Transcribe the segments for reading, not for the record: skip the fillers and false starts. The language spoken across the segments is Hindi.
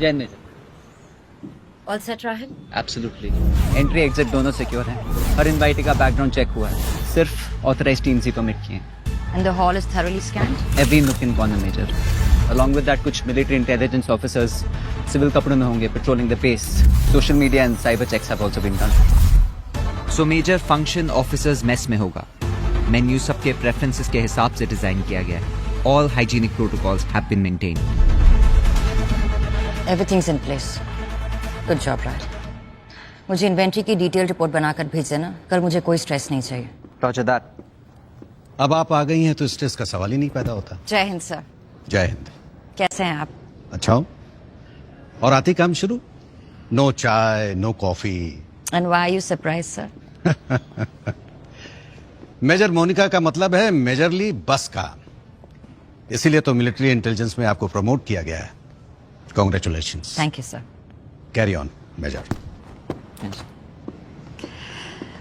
Jain major. All set Rahil? Absolutely. Entry exit दोनों सिक्योर हैं। हर इनवाइटी का बैकग्राउंड चेक हुआ है। सिर्फ ऑथराइज्ड टीम्स ही परमिट किए हैं। And the hall is thoroughly scanned? Every nook and corner, Major. Along with that, कुछ military intelligence officers civil कपड़ों में होंगे patrolling the base. Social media and cyber checks have also been done. So major function officers mess में होगा. Menu सबके preferences के हिसाब से डिजाइन किया गया है. All hygienic protocols have been maintained. Everything's in place. Good job, Rahil. मुझे इन्वेंट्री की डिटेल रिपोर्ट बनाकर भेज देना. कल मुझे कोई स्ट्रेस नहीं चाहिए. Roger that. अब आप आ गई हैं तो स्ट्रेस का सवाल ही नहीं पैदा होता। जय हिंद सर। जय हिंद। कैसे हैं आप? अच्छा हो? और आते काम शुरू? No chai, no coffee. And why are you surprised, sir? Major Monica का मतलब है मेजरली बस का। इसीलिए तो मिलिट्री इंटेलिजेंस में आपको प्रमोट किया गया है। Congratulations. Thank you, sir. Carry on major.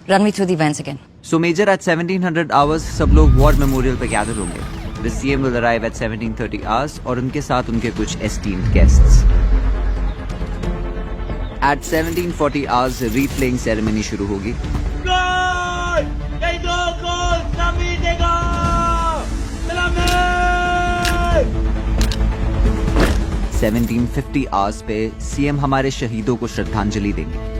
Run me through the events again. So major at 1700 hours सब लोग वॉर मेमोरियल पे गैदर होंगे. The CM will arrive at 1730 hours और उनके साथ उनके कुछ esteemed guests. At 1740 hours replaying ceremony शुरू होगी. 1750 hours पे CM हमारे शहीदों को श्रद्धांजलि देंगे.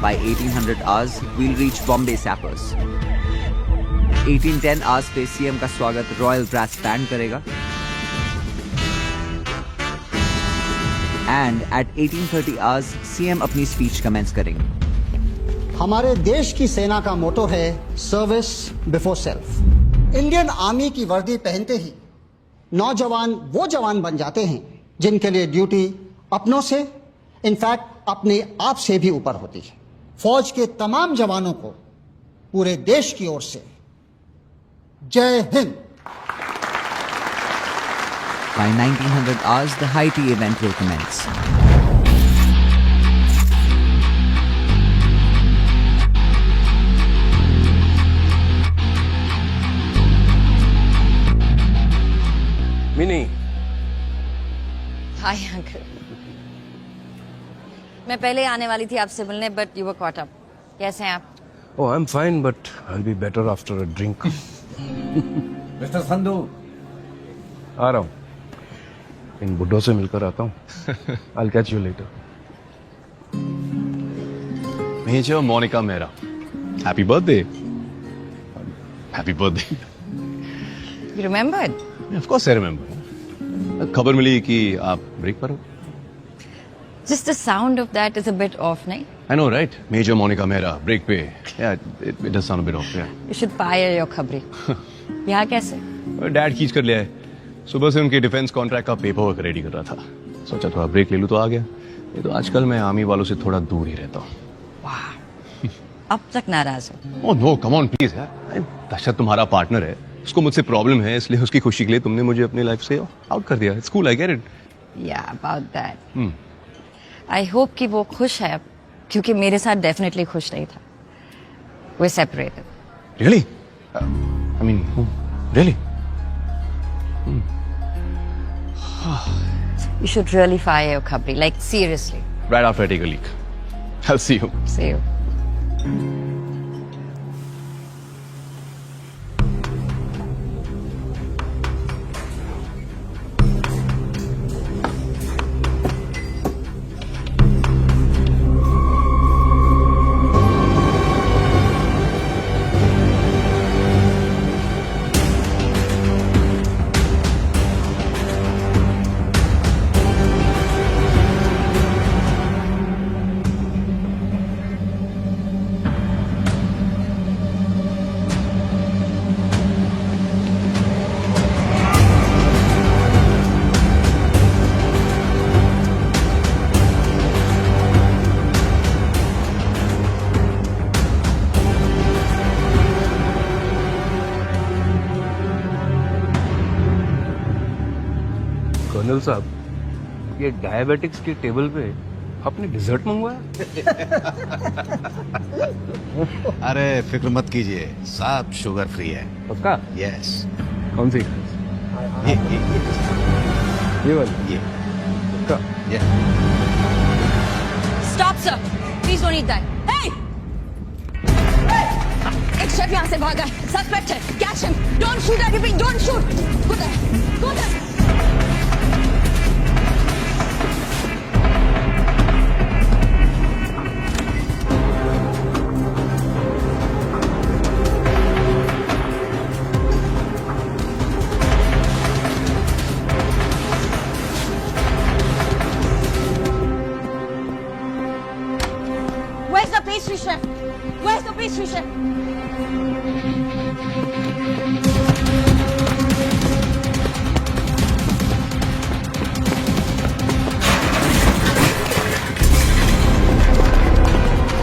By 1800 hours, we'll reach Bombay Sappers. 1810 hours पे CM का स्वागत रॉयल ब्रास बैंड करेगा. And at 1830 hours, CM अपनी स्पीच कमेंस करेंगे. हमारे देश की सेना का मोटो है service before self. Indian army की वर्दी पहनते ही नौजवान वो जवान बन जाते हैं जिनके लिए ड्यूटी अपनों से, इनफैक्ट अपने आप से भी ऊपर होती है. फौज के तमाम जवानों को पूरे देश की ओर से जय Hind. By 1900 hours, the high tea event will commence. Mini. Hi, uncle. मैं पहले आने वाली थी आपसे मिलने, but you were caught up. कैसे हैं आप? Oh, I'm fine, but I'll be better after a drink. Mister Sandhu. आ रहा हूँ. इन बुड्ढों से मिलकर आता हूँ. I'll catch you later. Major Monica Mehra. Happy birthday. Happy birthday. You remembered? Of course I remember. खबर मिली कि आप ब्रेक पर हो. Just the sound of that is a bit off, नहीं? I know, right? Major Monica Mehra, break पे. Yeah, it does sound a bit off, yeah. You should fire your खबरी. यहाँ कैसे? डैड खींच कर ले आए. सुबह से उनके डिफेंस कॉन्ट्रैक्ट का पेपर वर्क रेडी कर रहा था. सोचा थोड़ा ब्रेक ले लूं तो आ गया. ये तो आजकल मैं आर्मी वालों से थोड़ा दूर ही रहता हूँ. वाह. अब तक नाराज हो? Oh no, come on please यार. दशरथ तुम्हारा पार्टनर है. उसको मुझसे प्रॉब्लम है, इसलिए उसकी खुशी के लिए तुमने मुझे अपनी लाइफ से आउट कर दिया. It's cool, I get it. Yeah, about that. I hope कि वो खुश है अब, क्योंकि मेरे साथ डेफिनेटली खुश नहीं था. We're separated. Really? I mean, really? You should really fire your खबरी, like seriously. Right after I take a leak. I'll see you. See you. Colonel साहब, ये डायबिटिक्स के टेबल पे आपने डिजर्ट मंगवाया? अरे फिक्र मत कीजिए, सब शुगर फ्री है. पक्का? यस. कौन सी? ये ये वाली ये का ये Stop, sir. Please don't eat that. Hey! एक शेफ यहाँ से भागा है. Suspect है. Catch him. Don't shoot at him. Don't shoot. Go there. Go there. Where's the pastry chef? Where's the pastry chef?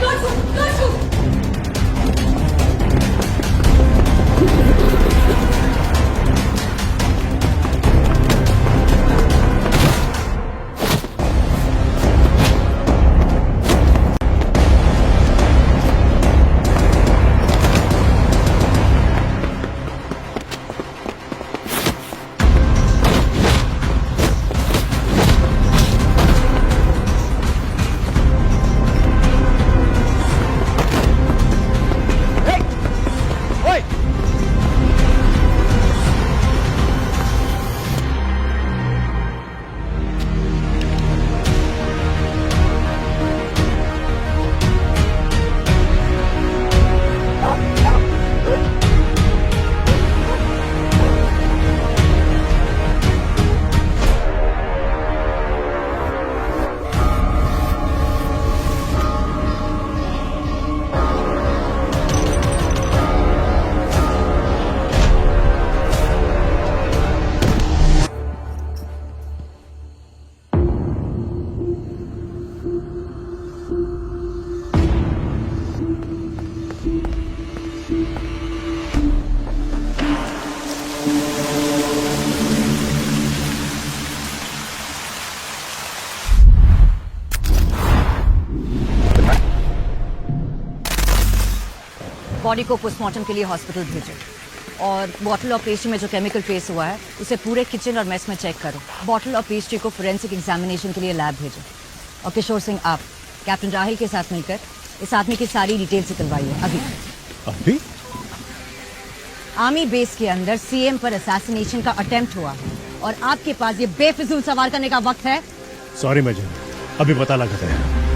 Don't shoot! Don't shoot! Body को पोस्टमार्टम के लिए हॉस्पिटल भेजो और बॉटल ऑफ पेस्ट्री में जो केमिकल ट्रेस हुआ है उसे पूरे किचन और मेस में चेक करो. बॉटल ऑफ पेस्ट्री को फोरेंसिक एग्जामिनेशन के लिए लैब भेजो. और किशोर सिंह, आप कैप्टन राहिल के साथ मिलकर इस आदमी की सारी डिटेल्स निकलवाइए अभी. अभी आर्मी बेस के अंदर सीएम पर असैसिनेशन का अटेम्प्ट हुआ है और आपके पास ये बेफिजूल सवाल करने का वक्त है. सॉरी मेजर, अभी पता लगा है.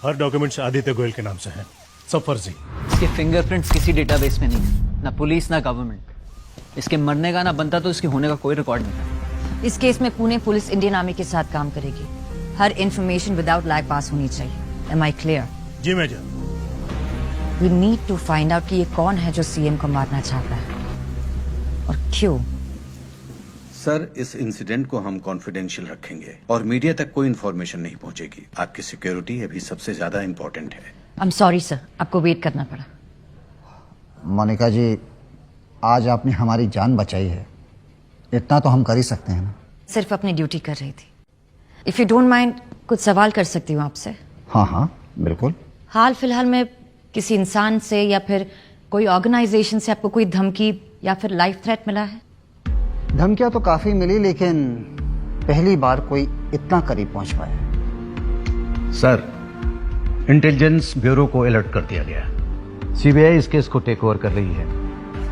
हर डॉक्यूमेंट्स आदित्य गोयल के नाम से हैं, सब फर्जी. इसके फिंगरप्रिंट्स किसी डेटाबेस में नहीं है, ना पुलिस ना गवर्नमेंट. इसके मरने का ना बनता तो इसके होने का कोई रिकॉर्ड नहीं था. इस केस में पुणे पुलिस इंडियन आर्मी के साथ काम करेगी. हर इंफॉर्मेशन विदाउट लैग पास होनी चाहिए. Am I clear? जी major. We need to find out कि ये कौन है जो सीएम को मारना चाहता है और क्यों. सर, इस इंसिडेंट को हम कॉन्फिडेंशियल रखेंगे और मीडिया तक कोई इन्फॉर्मेशन नहीं पहुंचेगी. आपकी सिक्योरिटी अभी सबसे ज्यादा इम्पोर्टेंट है. आई एम सॉरी सर, आपको वेट करना पड़ा. मोनिका जी, आज आपने हमारी जान बचाई है, इतना तो हम कर ही सकते हैं ना. सिर्फ अपनी ड्यूटी कर रही थी. इफ यू डोंट माइंड कुछ सवाल कर सकती हूँ आपसे? हाँ हाँ बिल्कुल. हाल फिलहाल में किसी इंसान से या फिर कोई ऑर्गेनाइजेशन से आपको कोई धमकी या फिर लाइफ थ्रेट मिला है? धमकियां तो काफी मिली, लेकिन पहली बार कोई इतना करीब पहुंच पाया. सर, इंटेलिजेंस ब्यूरो को अलर्ट कर दिया गया. सीबीआई इस केस को टेक ओवर कर रही है.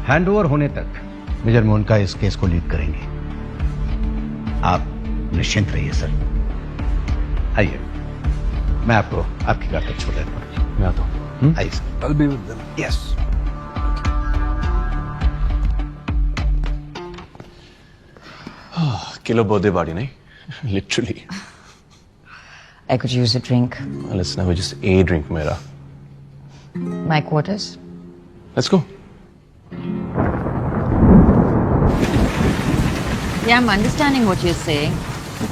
हैंडओवर होने तक मेजर मोनिका इस केस को लीड करेंगे. आप निश्चिंत रहिए सर. आइए, मैं आपको आपकी कार तक छोड़ देता हूँ. मैं आता हूँ. आइए sir. I'll be with them. Yes. Kilo birthday party नहीं, literally. I could use a drink. Let's have just a drink, मेरा. My quarters. Let's go. Yeah, I'm understanding what you're saying.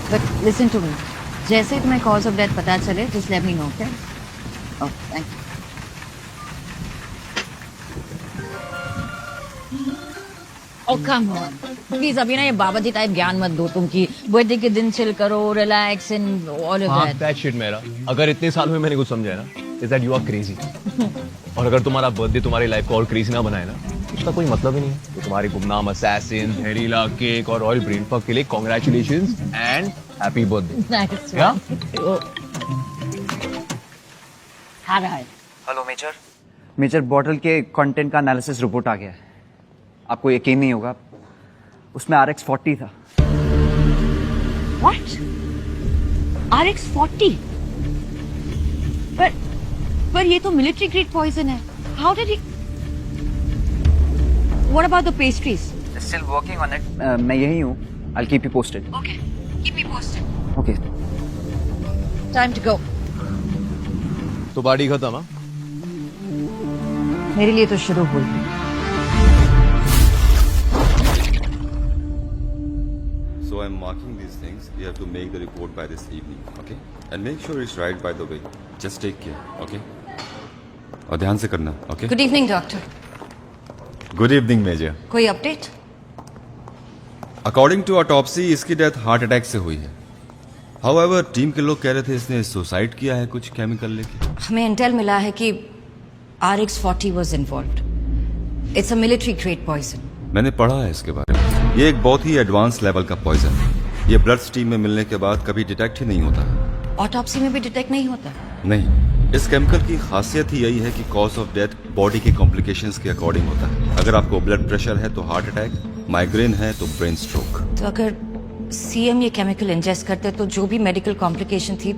But listen to me. जैसे ही तुम्हें cause of death पता चले, just let me know, okay? Oh, thank you. Oh, come on. Please अभी ना ये बाबा जी टाइप ज्ञान मत दो तुम की बर्थडे के दिन चिल करो, relax and all of that. That shit मेरा, अगर इतने साल में मैंने कुछ समझा है ना, is that you are crazy. और अगर तुम्हारा बर्थडे तुम्हारी लाइफ को और क्रेजी ना बनाए ना, उसका कोई मतलब ही नहीं है। तो तुम्हारी गुमनाम असैसिन, जहरीला केक और रॉयल ब्रेन फक के लिए congratulations and happy birthday. Nice क्या? आ रहा है। Hello major. मेजर, बॉटल के कंटेंट का एनालिसिस रिपोर्ट आ गया है। आपको यकीन नहीं होगा, उसमें RX-40 था। What? RX-40? पर ये तो मिलिट्री ग्रेड पॉइजन है। How did he? What about the pastries? Still working on it. मैं यही हूँ। I'll keep you posted. Okay, keep me posted. Okay. Time to go. तो पार्टी खत्म? हाँ, मेरे लिए तो शुरू हुई। So I'm marking these things. You have to make the report by this evening, okay? And make sure it's right by the way. Just take care, okay? और ध्यान से करना, okay? Good evening, doctor. Good evening, Major. कोई अपडेट? According to autopsy, इसकी डेथ हार्ट अटैक से हुई है। However, टीम के लोग कह रहे थे इसने सुसाइड किया है कुछ केमिकल लेके। हमें इंटेल मिला है कि RX-40 was involved. It's a military grade poison. मैंने पढ़ा है इसके बारे में। ये एक बहुत ही एडवांस लेवल का पॉइजन है। ये ब्लड स्ट्रीम में मिलने के बाद कभी डिटेक्ट ही नहीं होता। ऑटोप्सी में भी डिटेक्ट नहीं होता? नहीं, इस केमिकल की खासियत ही यही है कि कॉज ऑफ डेथ बॉडी के कॉम्प्लिकेशंस के अकॉर्डिंग होता है। अगर आपको ब्लड प्रेशर है तो हार्ट अटैक, माइग्रेन है तो ब्रेन स्ट्रोक। तो अगर CM ये केमिकल इंजेस्ट करते तो जो भी मेडिकल कॉम्प्लिकेशन थी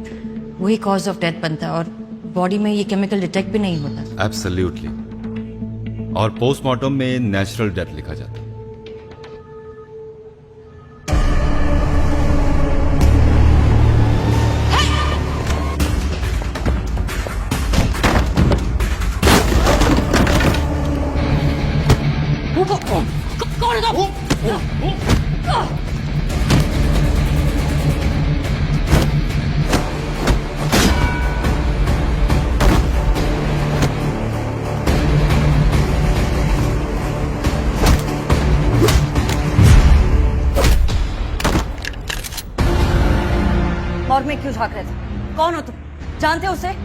वही कॉज ऑफ डेथ बनता और बॉडी में ये केमिकल डिटेक्ट भी नहीं होता। एब्सोल्युटली। और पोस्टमार्टम में नेचुरल डेथ लिखा जाता है। और मैं क्यों झांक रहे थे? कौन हो तुम? जानते हो उसे?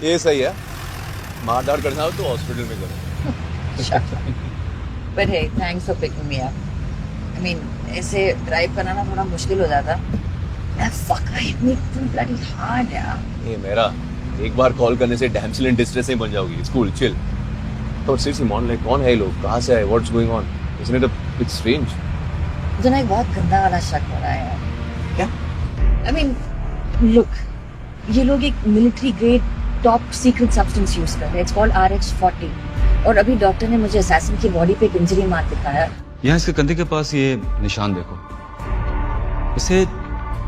ये सही है। मारदार करना हो तो हॉस्पिटल में करो। But hey, thanks for picking me up. I mean, ऐसे ड्राइव करना ना थोड़ा मुश्किल हो जाता। Fuck, I hit me too bloody hard, यार। ये मेरा एक बार कॉल करने से डैमसेल इन डिस्ट्रेस नहीं बन जाओगी। Cool, chill. तो सीरियसली मॉन, लाइक कौन है ये लोग? कहाँ से आए? What's going on? इसने तो इट्स स्ट्रेंज। मुझे ना एक बहुत गंदा वाला शक हो रहा है यार। क्या? I mean, look, ये लोग एक military grade top secret substance use कर रहे हैं। इट्स कॉल्ड RX-40 और अभी डॉक्टर ने मुझे असैसिन की बॉडी पे एक इंजरी मार्क दिखाया। यहाँ इसके कंधे के पास ये निशान देखो, इसे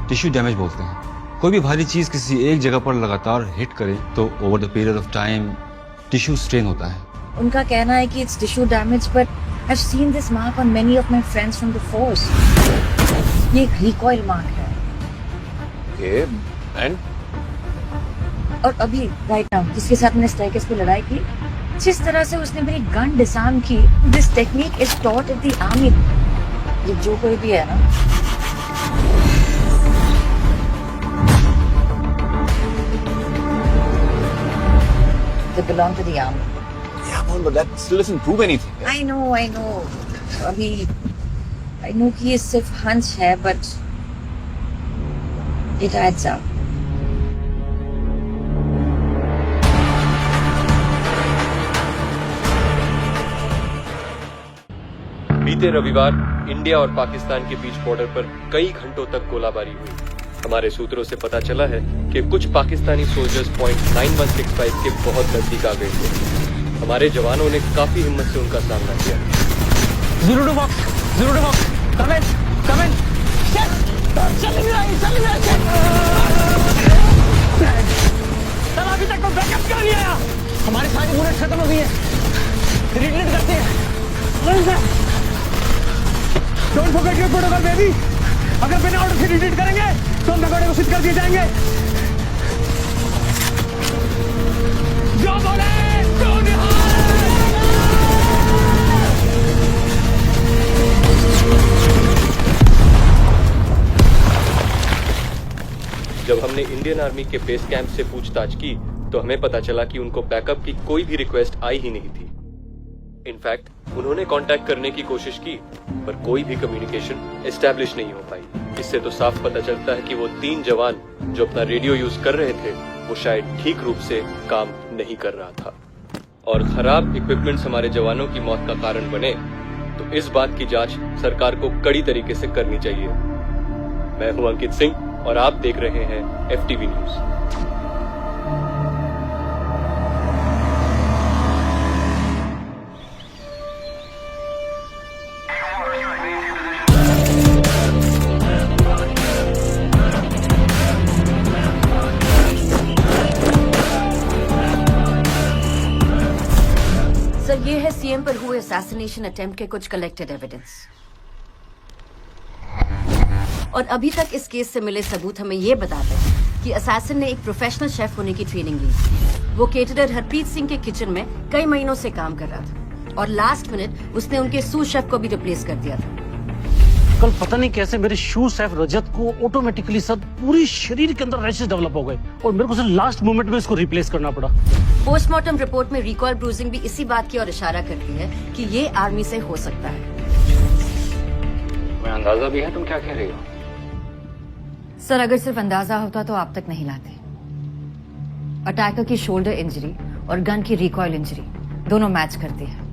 टिश्यू डैमेज बोलते हैं। कोई भी भारी चीज किसी एक जगह पर लगातार हिट करे तो over the period of time tissue strain होता है। उनका कहना है कि it's tissue damage, but I have seen this mark on many of my friends from the force. ये एक रिकॉइल मार्क है। ये एंड और अभी राइट नाउ जिसके साथ मैंने स्टेयरकेस पे लड़ाई की, जिस तरह से उसने मेरी गन डिसआर्म की, this technique is taught in the army. ये जो कोई भी है ना, they belong to the army. yeah, but that still doesn't prove anything. I know. अभी I know कि ये सिर्फ हंच है, but it adds up. बीते रविवार इंडिया और पाकिस्तान के बीच बॉर्डर पर कई घंटों तक गोलाबारी हुई। हमारे सूत्रों से पता चला है कि कुछ पाकिस्तानी सोल्जर्स पॉइंट 9165 के बहुत नजदीक आ गए थे। हमारे जवानों ने काफी हिम्मत से उनका सामना किया। अभी तक तो बैकअप क्यों नहीं आया? हमारी सारी बुलेट खत्म हो गई है। रिट्रीट करते हैं। Don't forget your protocol baby. अगर बिना ऑर्डर से रिट्रीट करेंगे तो हम भगोड़े घोषित कर दिए जाएंगे। जो बोले तो जब हमने इंडियन आर्मी के बेस कैंप से पूछताछ की तो हमें पता चला कि उनको बैकअप की कोई भी रिक्वेस्ट आई ही नहीं थी। इनफैक्ट उन्होंने कांटेक्ट करने की कोशिश की पर कोई भी कम्युनिकेशन एस्टैब्लिश नहीं हो पाई। इससे तो साफ पता चलता है कि वो 3 जवान जो अपना रेडियो यूज कर रहे थे वो शायद ठीक रूप से काम नहीं कर रहा था। और खराब इक्विपमेंट्स हमारे जवानों की मौत का कारण बने तो इस बात की जांच सरकार को कड़ी तरीके से करनी चाहिए। मैं हूं अंकित सिंह और आप देख रहे हैं FTV न्यूज। सर, ये है सीएम पर हुए असैसिनेशन अटेम्प्ट के कुछ कलेक्टेड एविडेंस। और अभी तक इस केस से मिले सबूत हमें ये बताते हैं कि असैसिन ने एक प्रोफेशनल शेफ होने की ट्रेनिंग ली। वो केटरर हरप्रीत सिंह के किचन में कई महीनों से काम कर रहा था और लास्ट मिनट उसने उनके सूस शेफ को भी रिप्लेस कर दिया था। कल पता नहीं कैसे मेरे शू शेफ रजत को ऑटोमेटिकली सब पूरी शरीर के अंदर रैशेस डेवलप हो गए और मेरे को सिर्फ लास्ट मोमेंट में इसको रिप्लेस करना पड़ा। पोस्टमार्टम रिपोर्ट में रिकॉल ब्रूजिंग भी इसी बात की ओर इशारा करती है कि ये आर्मी से हो सकता है। मैं अंदाजा भी है तुम क्या कह रही हो? सर, अगर सिर्फ अंदाजा होता तो आप तक नहीं लाते। अटैकर की शोल्डर इंजरी और गन की रिकॉइल इंजरी दोनों मैच करती है।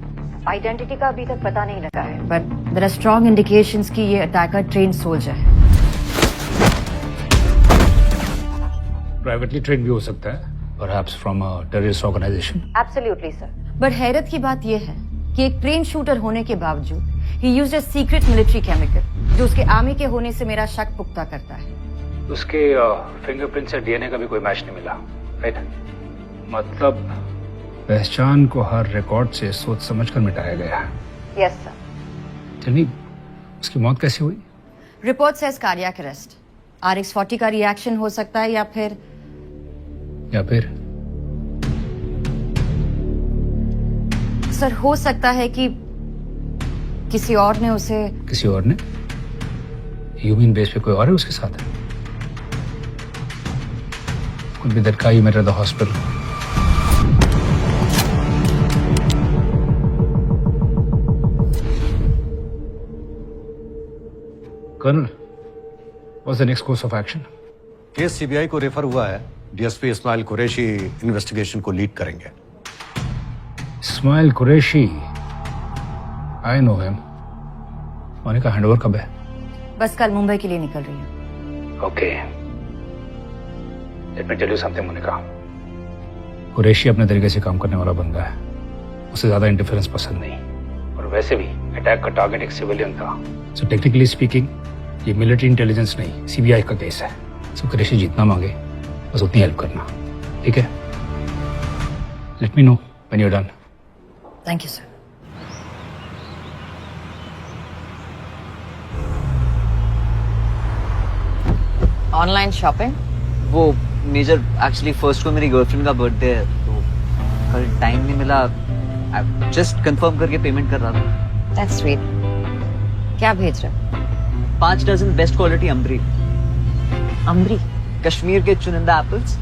आइडेंटिटी का अभी तक पता नहीं लगा है but there are strong indications कि ये अटैकर ट्रेन सोल्जर है। प्राइवेटली ट्रेन भी हो सकता है, perhaps from a terrorist organization. Absolutely sir. But हैरत की बात यह है कि एक ट्रेन शूटर होने के बावजूद ही used a secret military chemical जो उसके आर्मी के होने से मेरा शक पुख्ता करता है। उसके फिंगरप्रिंट से डीएनए का भी कोई मैच नहीं मिला, राइट? मतलब पहचान को हर रिकॉर्ड से सोच समझकर मिटाया गया। Yes sir. चलिए, उसकी मौत कैसे हुई? Report says cardiac arrest. RX-40 का रिएक्शन हो सकता है या फिर सर हो सकता है कि किसी और ने उसे। किसी और ने? ह्यूमन बेस पे कोई और है उसके साथ? Could be that guy you met at the hospital. Colonel, what's the next course of action? Case CBI को रेफर हुआ है। डीएसपी इस्माइल कुरैशी इन्वेस्टिगेशन को लीड करेंगे। Ismail Qureshi, I know him. Monica handover कब है? बस कल मुंबई के लिए निकल रही है। Okay. Let me tell you something, Monika. Qureshi अपने तरीके से काम करने वाला बंदा है। उसे ज्यादा इंटरफेरेंस पसंद नहीं और वैसे भी अटैक का टारगेट एक सिविलियन था। सो टेक्निकली स्पीकिंग ये मिलिट्री इंटेलिजेंस नहीं सीबीआई का केस है। सो कुरैशी जितना मांगे बस उतनी हेल्प करना, ठीक है? Let me know when you are done. Thank you sir. Online shopping? वो मेजर एक्चुअली फर्स्ट को मेरी गर्लफ्रेंड का बर्थडे है तो कल टाइम नहीं मिला। जस्ट कंफर्म करके पेमेंट कर रहा था। That's sweet. क्या भेज रहे? 5 dozen best quality Ambri. Ambri? Kashmir के चुनिंदा एप्पल्स।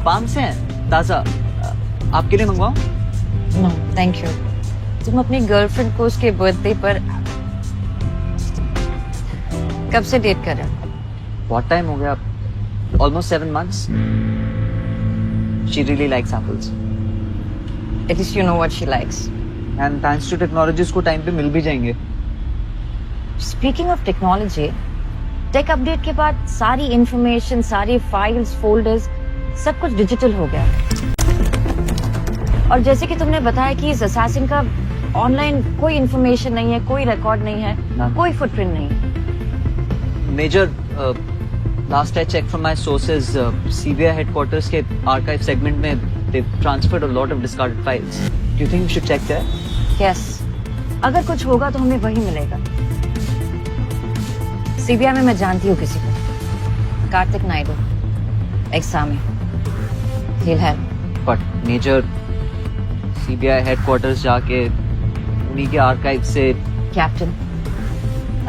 फार्म से हैं, ताजा। आपके लिए मंगवाऊं? No thank you. तुम अपनी गर्लफ्रेंड को उसके बर्थडे पर कब से डेट कर रहे हो? बहुत टाइम हो गया, almost 7 months। She really likes apples। At least you know what she likes। And thanks to technology उसको टाइम पे मिल भी जाएंगे। Speaking of technology, take update के बाद सारी इंफॉर्मेशन, सारी फाइल्स, फोल्डर्स सब कुछ डिजिटल हो गया। और जैसे कि तुमने बताया कि इस असैसिन का ऑनलाइन कोई इंफॉर्मेशन नहीं है, कोई रिकॉर्ड नहीं है, कोई फुटप्रिंट नहीं है। Major, last I checked from my sources, CBI headquarters के archive segment में they've transferred a lot of discarded files. Do you think we should check there? Yes, अगर कुछ होगा तो हमें वही मिलेगा। सीबीआई में मैं जानती हूँ किसी को, Kartik Naidu, एक्सामी, he'll help. But Major, CBI headquarters जाके उन्हीं के archive से कैप्टन,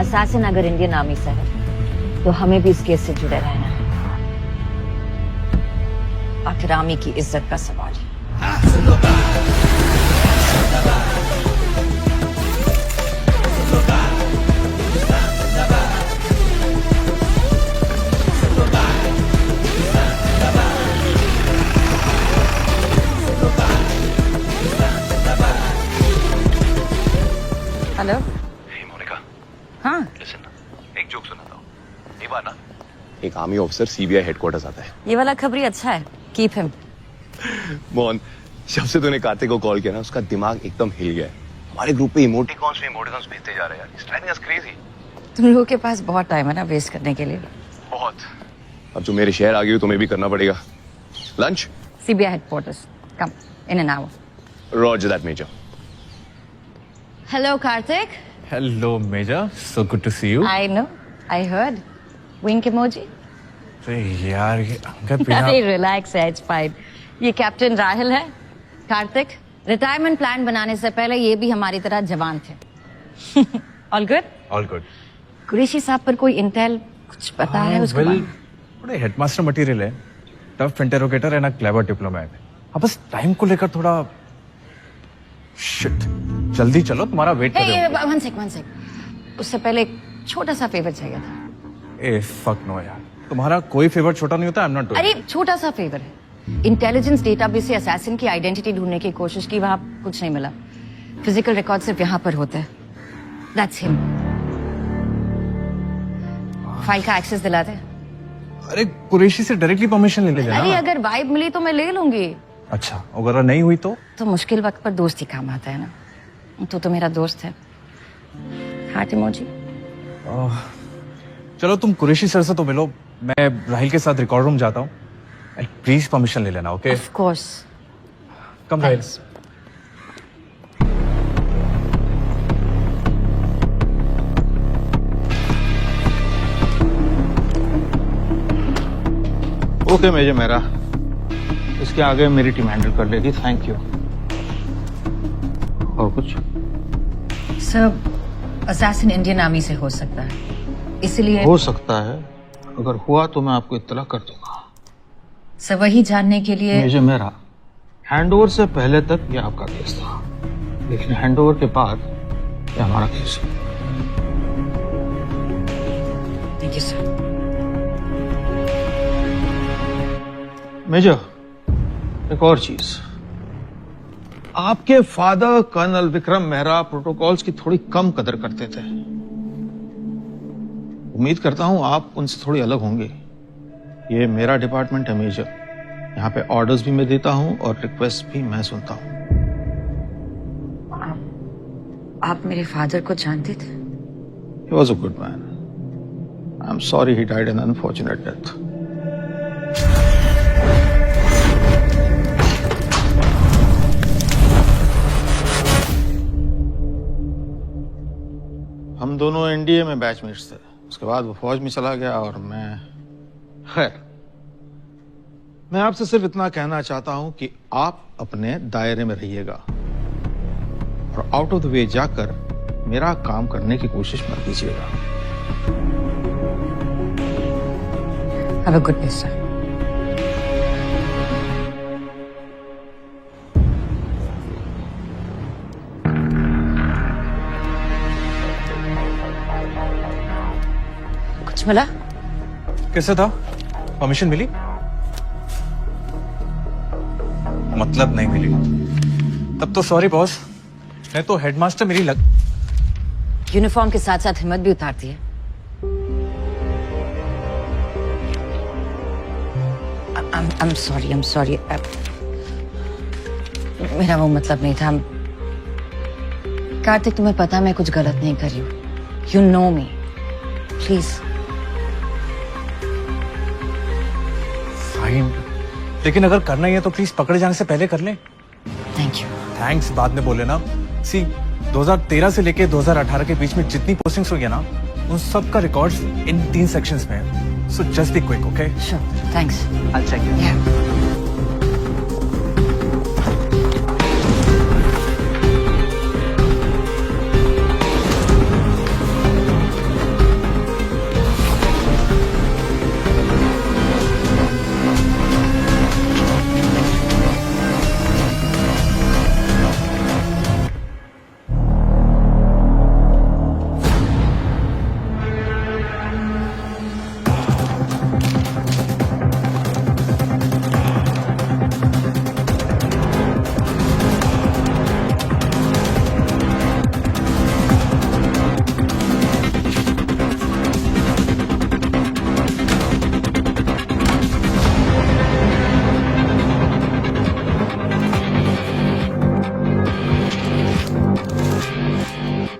असैसिन अगर इंडियन आर्मी से है तो हमें भी इस केस से जुड़े रहना है। आखिर आर्मी की इज्जत का सवाल है। हेलो मोनिका, हाँ एक जोक सुनाता हूँ। एक बार ना एक आर्मी ऑफिसर सीबीआई हेडक्वार्टर्स आता है। ये वाला खबरी अच्छा है, कीप हिम। मोहन, जब से तूने कार्तिक को कॉल किया ना, उसका दिमाग एकदम हिल गया है। हमारे ग्रुप पे इमोटिकॉन्स भेजते जा रहे हैं यार। It's driving us crazy। तुम लोगों के पास बहुत टाइम है ना वेस्ट करने के लिए। बहुत। अब जो मेरे शहर आ गई हो तुम्हें भी करना पड़ेगा। Lunch? CBI headquarters, come in an hour. Roger that, Major। Hello Kartik. Hello, Major। So good to see you। I know, I heard. Wink emoji? यार ये अंगद अरे रिलैक्स है, इट्स फाइन। ये कैप्टन राहुल है। कार्तिक, रिटायरमेंट प्लान बनाने से पहले ये भी हमारी तरह जवान थे। All good? All good. Qureshi साहब पर कोई इंटेल कुछ पता है उसके बारे में? थोड़े हेडमास्टर मटेरियल है, टफ इंटरोगेटर एंड क्लेवर डिप्लोमैट। हाँ, बस टाइम को लेकर थोड़ा शिट। जल्दी चलो, तुम्हारा वेट कर रहे हैं। One sec. उससे पहले एक छोटा सा फेवर चाहिए था। ए फक नो यार, तुम्हारा कोई फेवर छोटा नहीं होता। I am not doing. अरे छोटा सा फेवर है। इंटेलिजेंस डेटाबेस से असैसिन की आइडेंटिटी ढूंढने की कोशिश की, वहां कुछ नहीं मिला। फिजिकल रिकॉर्ड सिर्फ यहाँ पर होते हैं। That's him. फाइल का एक्सेस दिला दे। अरे कुरैशी से डायरेक्टली परमिशन ले लेना। अरे अगर वाइब मिली तो मैं ले लूंगी। अच्छा, अगर नहीं हुई तो मुश्किल वक्त पर दोस्त ही काम आता है ना। तो मेरा दोस्त है। Heart emoji. चलो तुम कुरैशी सर से तो मिलो, मैं राहिल के साथ रिकॉर्ड रूम जाता हूँ। प्लीज परमिशन ले लेना, okay? Of course. Come Rahil. Okay major मेरा, इसके आगे मेरी टीम हैंडल कर लेगी। Thank you. और कुछ? सर, असैसिन इंडियन आर्मी से हो सकता है, इसलिए हो सकता है। अगर हुआ तो मैं आपको इत्तला कर दूंगा। सर, वही जानने के लिए मेजर मेरा, हैंडओवर से पहले तक ये आपका केस था, लेकिन हैंडओवर के बाद ये हमारा केस है। Thank you sir. मेजर, एक और चीज, आपके father colonel Vikram Mehra protocols की थोड़ी कम कदर करते थे। उम्मीद करता हूं आप उनसे थोड़ी अलग होंगे। ये मेरा डिपार्टमेंट है मेजर, यहाँ पे ऑर्डर्स भी मैं देता हूं और रिक्वेस्ट भी मैं सुनता हूं। आप मेरे फादर को जानते थे? He was a good man. I'm sorry he died an unfortunate death. हम दोनों एनडीए में बैचमेट्स थे। उसके बाद वो फौज में चला गया और मैं, खैर, मैं आपसे सिर्फ इतना कहना चाहता हूं कि आप अपने दायरे में रहिएगा और आउट ऑफ द वे जाकर मेरा काम करने की कोशिश मत कीजिएगा। Have a good day, sir. कुछ मिला? किससे था? परमिशन मिली? मतलब नहीं मिली। तब तो सॉरी बॉस, नहीं तो हेडमास्टर मेरी यूनिफॉर्म के साथ साथ हिम्मत भी उतारती है। I'm sorry. मेरा वो मतलब नहीं था। कार्तिक, तुम्हें पता मैं कुछ गलत नहीं कर रही हूँ। You know me, please. Fine, लेकिन अगर करना ही है तो प्लीज पकड़े जाने से पहले कर लें। Thank you. थैंक्स बाद में बोले ना। सी 2013 से लेके 2018 के बीच में जितनी पोस्टिंग्स हुई है ना, उन सब का रिकॉर्ड्स इन 3 सेक्शंस में है। So just be quick, okay? Sure, thanks. I'll check it. Yeah.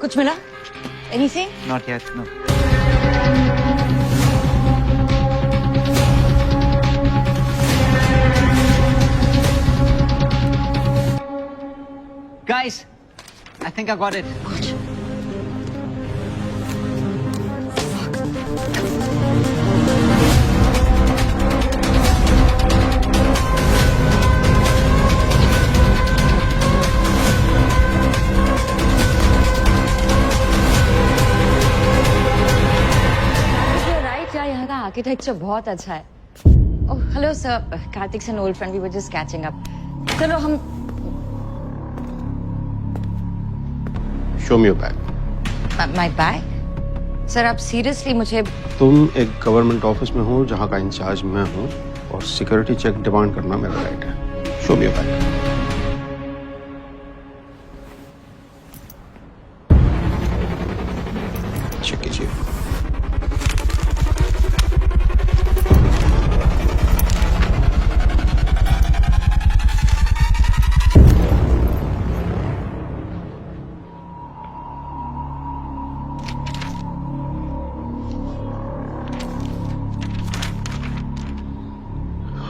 कुछ मिला? Anything? Not yet, no. Guys, I think I got it. Right यार, यहाँ का आर्किटेक्चर बहुत अच्छा है। ओह हेलो सर, कार्तिक से old friend, we were just catching up. चलो हम show me your bag. My bag? Sir आप सीरियसली मुझे? तुम एक गवर्नमेंट ऑफिस में हो जहां का इंचार्ज मैं हूं, और सिक्योरिटी चेक डिमांड करना मेरा राइट है। Show me your bag. Check कीजिए।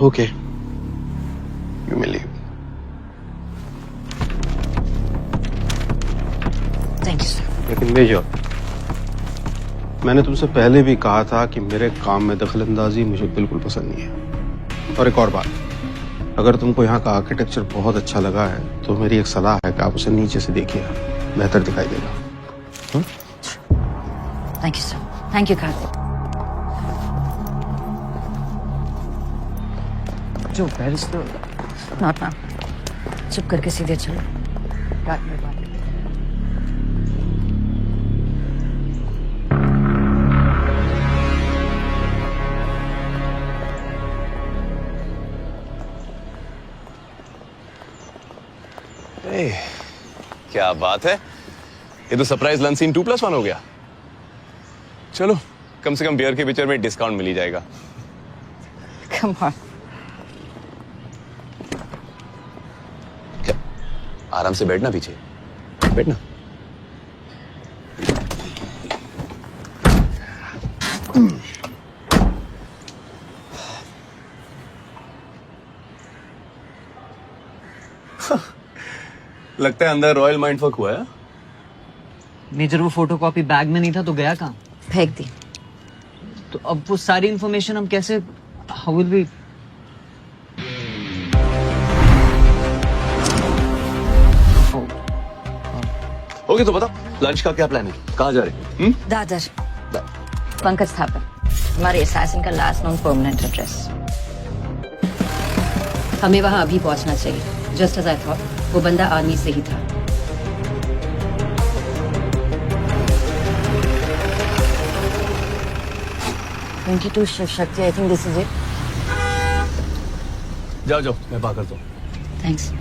Okay. You may leave. Thank you sir. लेकिन मेजर, मैंने तुमसे पहले भी कहा था कि मेरे काम में दखलंदाजी मुझे बिल्कुल पसंद नहीं है। और एक और बात, अगर तुमको यहाँ का आर्किटेक्चर बहुत अच्छा लगा है तो मेरी एक सलाह है कि आप उसे नीचे से देखिए, बेहतर दिखाई देगा। Thank you sir. Thank you Kartik. जो पेरिस तो नॉट मैम, चुप करके सीधे चलो। क्या बात है, ये तो सरप्राइज लंच सीन 2+1 हो गया। चलो, कम से कम बियर के पिक्चर में डिस्काउंट मिल ही जाएगा। Come on. आराम से बैठना, पीछे बैठना। लगता है अंदर रॉयल माइंडफक हुआ है। मेजर वो फोटोकॉपी बैग में नहीं था तो गया कहाँ? फेंक दी। तो अब वो सारी इंफॉर्मेशन हम कैसे, हाउ विल वी? ओके, तो बता लंच का क्या प्लान है, कहाँ जा रहे? दादर, पंकज थापर, हमारे असैसिन का लास्ट नोन परमानेंट एड्रेस। हमें वहां अभी पहुंचना चाहिए। जस्ट एज आई थॉट, वो बंदा आर्मी से ही था। Shiv Shakti, I think this is it. जाओ जाओ, मैं बात करता हूँ। Thanks.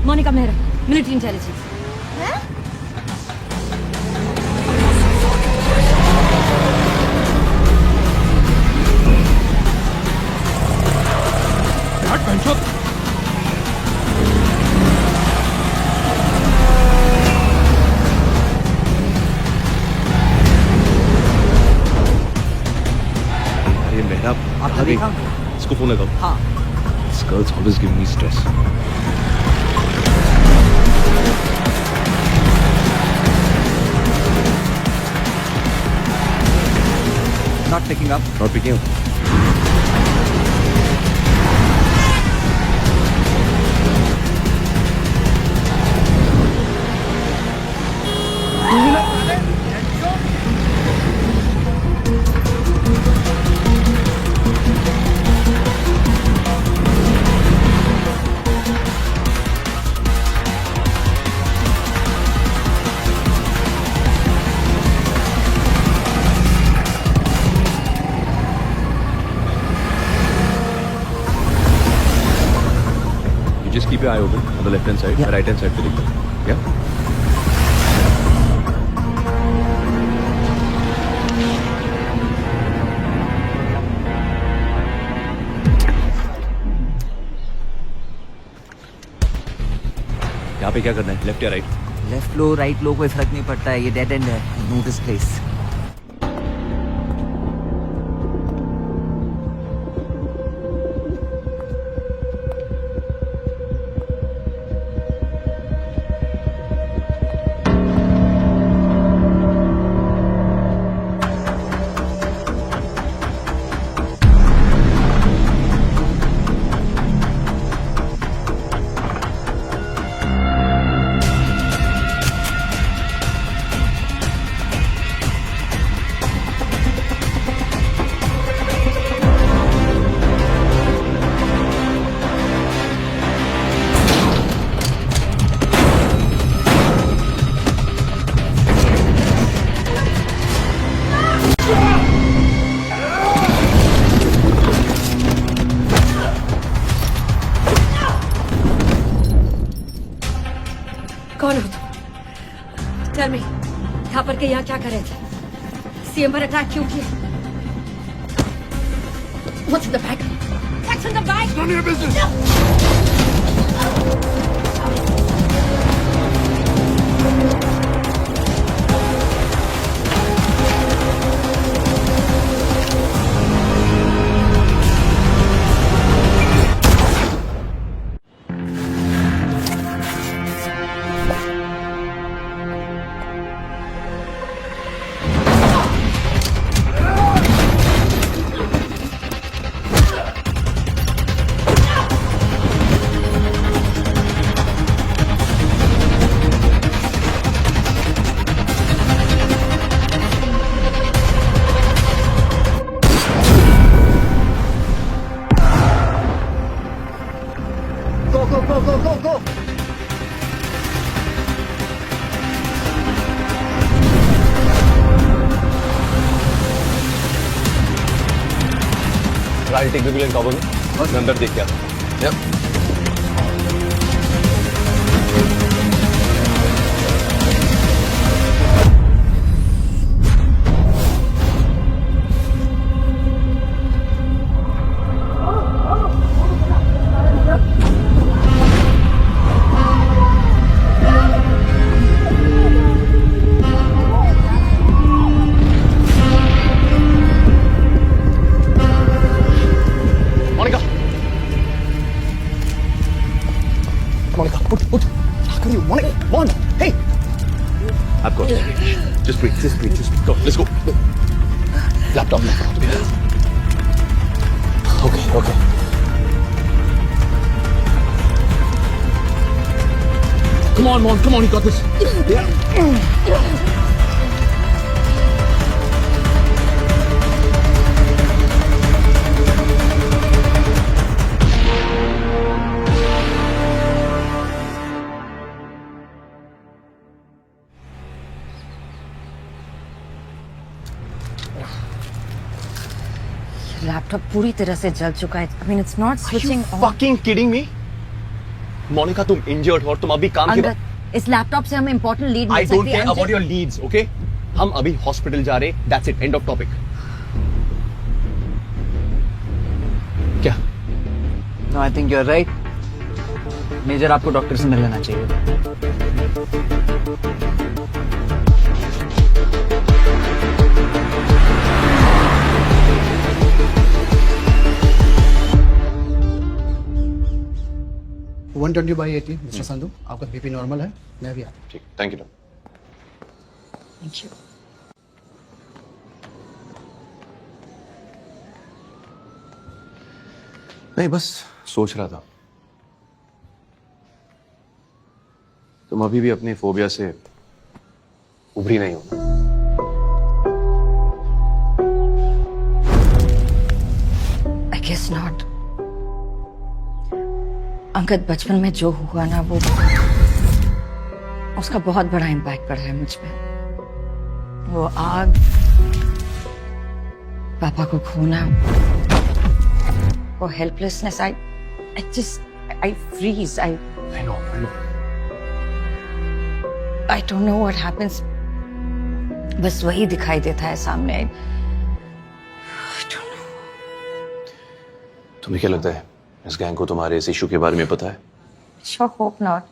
Monica Mehra, military intelligence. अरे मेहरा, आपने देखा? इसको फोन लगाओ। हाँ। This girl's always giving me stress. Not picking up. Not picking up. You just keep your eye open on the left hand side, the right hand side पे देखो. Yeah. यहाँ पे क्या करना है? लेफ्ट या राइट? लेफ्ट लो राइट लो कोई फर्क नहीं पड़ता है, ये डेड एंड है. No this place. कौन हो तुम? टेल मी, यहाँ पर के यहाँ क्या कर रहे थे? सीएम पर अटैक क्यों किया? What's in the bag? What's in the bag? It's none of your business. go. I'll take the wheel and cover me. मैं अंदर देख के आता हूँ. Yep. I've got it. Just breathe. Go, let's go. Laptop. Okay. Come on, you got this. Yeah. Laptop पूरी तरह से जल चुका है. I mean, it's not switching on. Fucking kidding me? Monika तुम इंजर्ड हो और तुम अभी काम के अंगद, इस लैपटॉप से हमें इंपॉर्टेंट लीड आई मिल डोंट सकती केयर है। About your leads, okay? हम अभी हॉस्पिटल जा रहे, that's it, end of topic. क्या? No, I think you are right. Major, आपको डॉक्टर से मिल लेना चाहिए। वन 120/80 मिस्टर संधू, आपका बीपी नॉर्मल है। मैं भी आता ठीक, थैंक यू। Thank you. नहीं, बस सोच रहा था तुम अभी भी अपनी फोबिया से उभरी नहीं हो। I guess not. अंगद, बचपन में जो हुआ ना, वो उसका बहुत बड़ा इम्पैक्ट पड़ा है मुझ पे। वो आग, पापा को खोना, वो helplessness, I freeze, I don't know what happens. बस वही दिखाई देता है सामने। I don't know. तुम्हें क्या लगता है इस गैंग को तुम्हारे इस इशू के बारे में पता है? Sure hope not.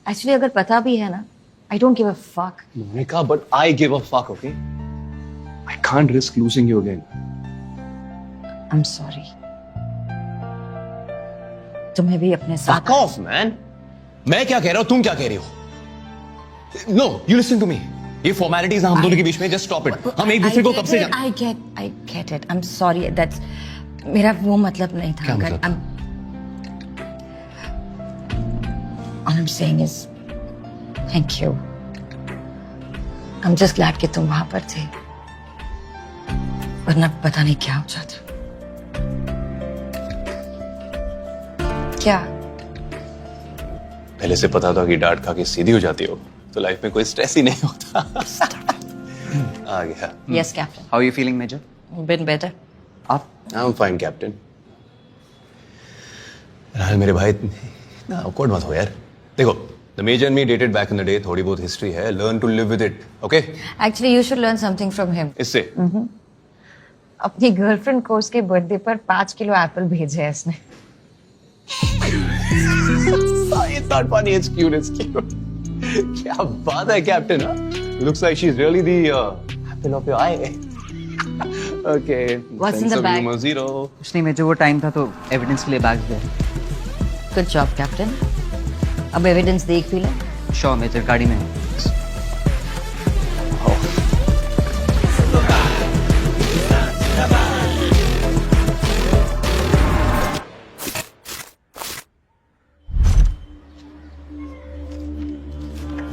Actually, अगर पता भी है ना, I don't give a fuck. Monica, but I give a fuck, okay? I can't risk losing you again. I'm sorry. तुम्हें भी अपने साथ। Fuck off, man. मैं क्या कह रहा हूँ, तुम क्या कह रही हो? No, you listen to me. ये formalities हैं हम दोनों के बीच में, just stop it. हम एक दूसरे को कब से जानते? I get it. I'm sorry. That's मेरा वो मतलब नहीं था। क्या मतलब? All I'm saying is thank you. I'm just glad कि तुम वहां पर थे, वरना पता नहीं क्या हो जाता। क्या? पहले से पता था कि डांट खा के सीधी हो जाती हो तो लाइफ में कोई स्ट्रेस ही नहीं होता। आ गया। Yes, Captain. How are you feeling major? Been better. आप? I'm fine, Captain. राहुल मेरे भाई, इतना awkward मत हो यार। देखो, the major and me dated back in the day, थोड़ी बहुत history है, learn to live with it, okay? Actually, you should learn something from him. इससे? अपनी गर्लफ्रेंड को उसके बर्थडे पर 5 किलो एप्पल भेजे है इसने। It's not funny, it's cute, it's cute. क्या बात है, Captain? Looks like she's really the apple of your eye. Okay. What's in sense the of bag? humor, 0. कुछ नहीं मेजर, वो टाइम था तो एविडेंस के लिए बैग दे। Good job, Captain. अब एविडेंस देख भी ले। श्योर मेजर, गाड़ी में है।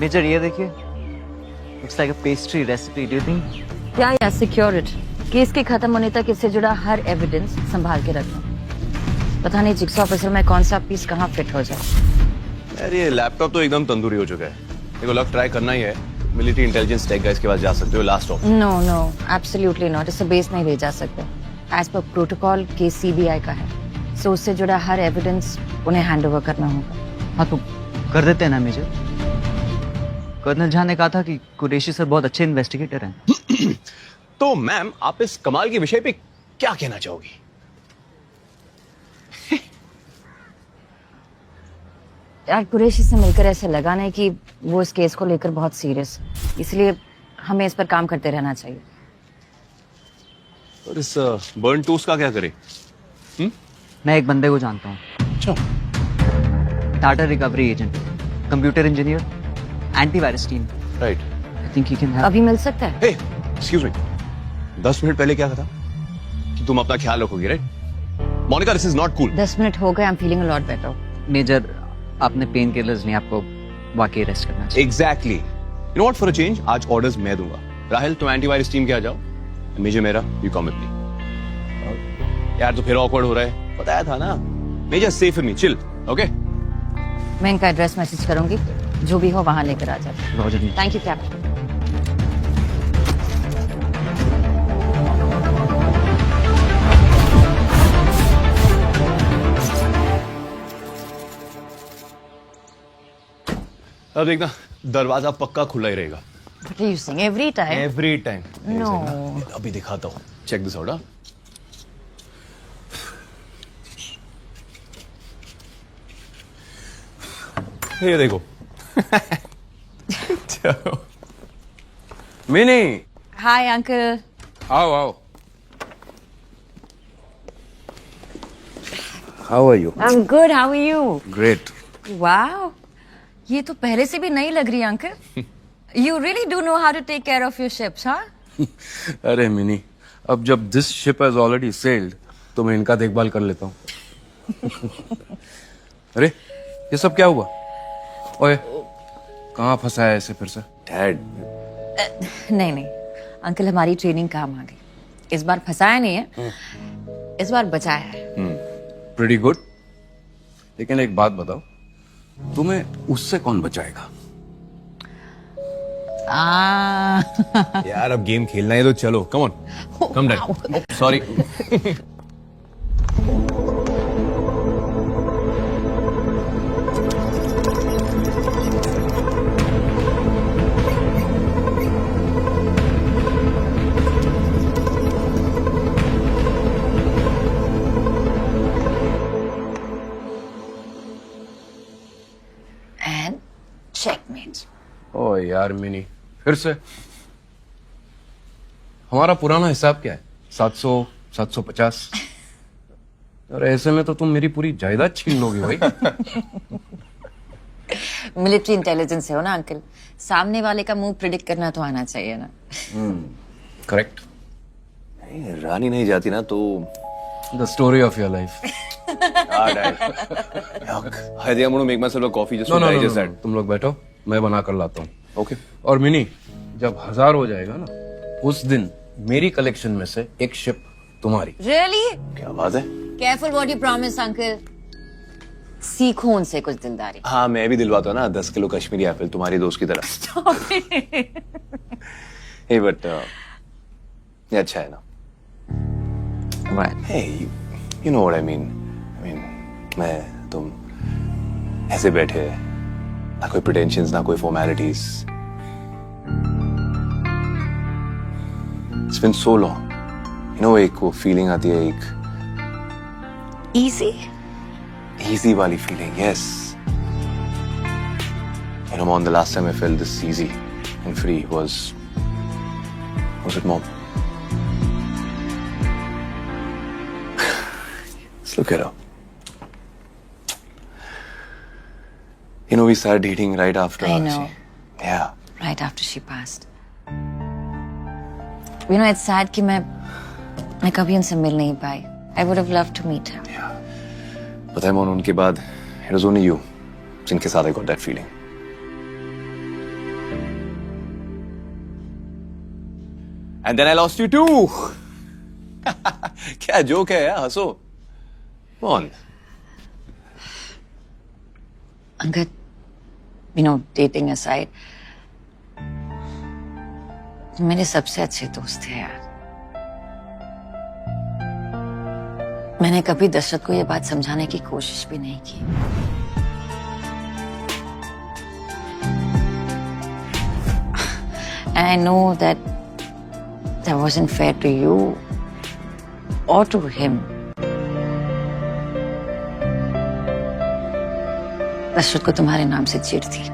मेजर ये देखिए, looks like a pastry recipe. Do you think? या सिक्योर इट। केस के खत्म होने तक इससे जुड़ा हर एविडेंस संभाल के रखना। पता नहीं जिक्सॉ ऑफिसर में कौन सा पीस कहाँ फिट हो जाए। यार ये लैपटॉप तो एकदम तंदूरी हो चुका है। देखो, लक ट्राई करना ही है। मिलिट्री इंटेलिजेंस टेक गाइस के पास जा सकते हो, last off. No no, absolutely not. इससे बेस नहीं ले जा सकते। As per protocol case CBI का है, सो उससे जुड़ा हर एविडेंस उन्हें हैंडओवर करना होगा। हाँ तो कर देते हैं ना मेजर। कर्नल झा ने कहा था कि कुरैशी सर बहुत अच्छे इन्वेस्टिगेटर हैं। तो मैम, आप इस कमाल के विषय पे क्या कहना चाहोगी? यार, कुरैशी से मिलकर ऐसे लगा नहीं कि वो इस केस को लेकर बहुत सीरियस, इसलिए हमें इस पर काम करते रहना चाहिए। और इस बर्न टूस का क्या करें? मैं एक बंदे को जानता हूँ। अच्छा। Data recovery agent, computer engineer, antivirus team. Right. I think he can help. अभी मिल सकता है? हे, एक्सक्यूज मी, 10 मिनट पहले क्या था कि तुम अपना ख्याल रखोगे, right? Monica, this is not cool. 10 minute हो गए, I am feeling a lot better. Major, आपने पेन किलर्स नहीं, आपको वाकई रेस्ट करना चाहिए। Exactly. You know what, for a change आज ऑर्डर्स मैं दूंगा। राहुल, तुम एंटीवायरस टीम के आ जाओ, मेजर मेरा, यू कम विद मी। यार तो फिर ऑकवर्ड हो रहा है, बताया था ना। Major safe with me, chill, okay? मैं इनका एड्रेस मैसेज करूंगी, जो भी हो वहां लेकर आ जाए। रॉजर। Thank you captain. अब देखना दरवाजा पक्का खुला ही रहेगा What are you saying? Every time? Every time. No. अभी दिखाता हूँ, चेक दिस आउट। ये देखो। चलो मिनी, Hi, uncle. आओ आओ। How are you? I'm good. How are you? Great. Wow. ये तो पहले से भी नई लग रही है uncle. You really do know how to take care of your ships, huh? अरे मिनी, अब जब this ship has already sailed तो मैं इनका देखभाल कर लेता हूँ। अरे ये सब क्या हुआ? ओए कहाँ फंसा है ऐसे फिर से? Dad. नहीं नहीं अंकल, हमारी ट्रेनिंग काम आ गई। इस बार फंसाया नहीं है, इस बार बचाया है। Pretty good. लेकिन एक बात बताओ, तुम्हें उससे कौन बचाएगा? यार अब गेम खेलना है तो चलो, come on, come dad. Sorry. And checkmate. ओ यार मिनी, फिर से? हमारा पुराना हिसाब क्या है? 700, 750? अरे ऐसे में तो तुम मेरी पूरी जायदाद छीन लोगे भाई। मिलिट्री इंटेलिजेंस से हो ना अंकल, सामने वाले का मुंह प्रिडिक्ट करना तो आना चाहिए ना। करेक्ट। रानी नहीं जाती ना तो the story of your life. I think I'm going to make myself a coffee just to digest that. तुम लोग बैठो, मैं बना कर लाता हूँ। Okay. और मिनी, जब 1000 हो जाएगा ना, उस दिन मेरी कलेक्शन में से एक शिप तुम्हारी। Really? क्या बात है? Careful what you promise, uncle. सीखो उनसे कुछ दिलदारी। हाँ मैं भी दिलवाता हूँ ना 10 किलो कश्मीरी एप्पल तुम्हारी दोस्त की तरह। Stop it. Hey, but ये अच्छा है ना? Right. Hey, you know what I mean? I mean, मैं तुम ऐसे बैठे, ना कोई pretensions, ना कोई formalities. It's been so long. You know, एक वो feeling आती है, एक Easy? easy वाली feeling, yes. You know, Mom, the last time I felt this easy and free was it Mom? Let's look at her. You know, we started dating right after. I know. Yeah. Right after she passed. You know, it's sad कि मैं कभी उनसे मिल नहीं पाई. I would have loved to meet her. Yeah. पता है मोन, उनके बाद it was only you जिनके साथ I got that feeling. And then I lost you too. क्या जोक है यार, हंसो. मोन. Angad, you know, dating aside, मेरे सबसे अच्छे दोस्त थे यार. मैंने कभी दशरथ को ये बात समझाने की कोशिश भी नहीं की. And I know that wasn't fair to you or to him. Dasharath को तुम्हारे नाम से चिढ़ थी,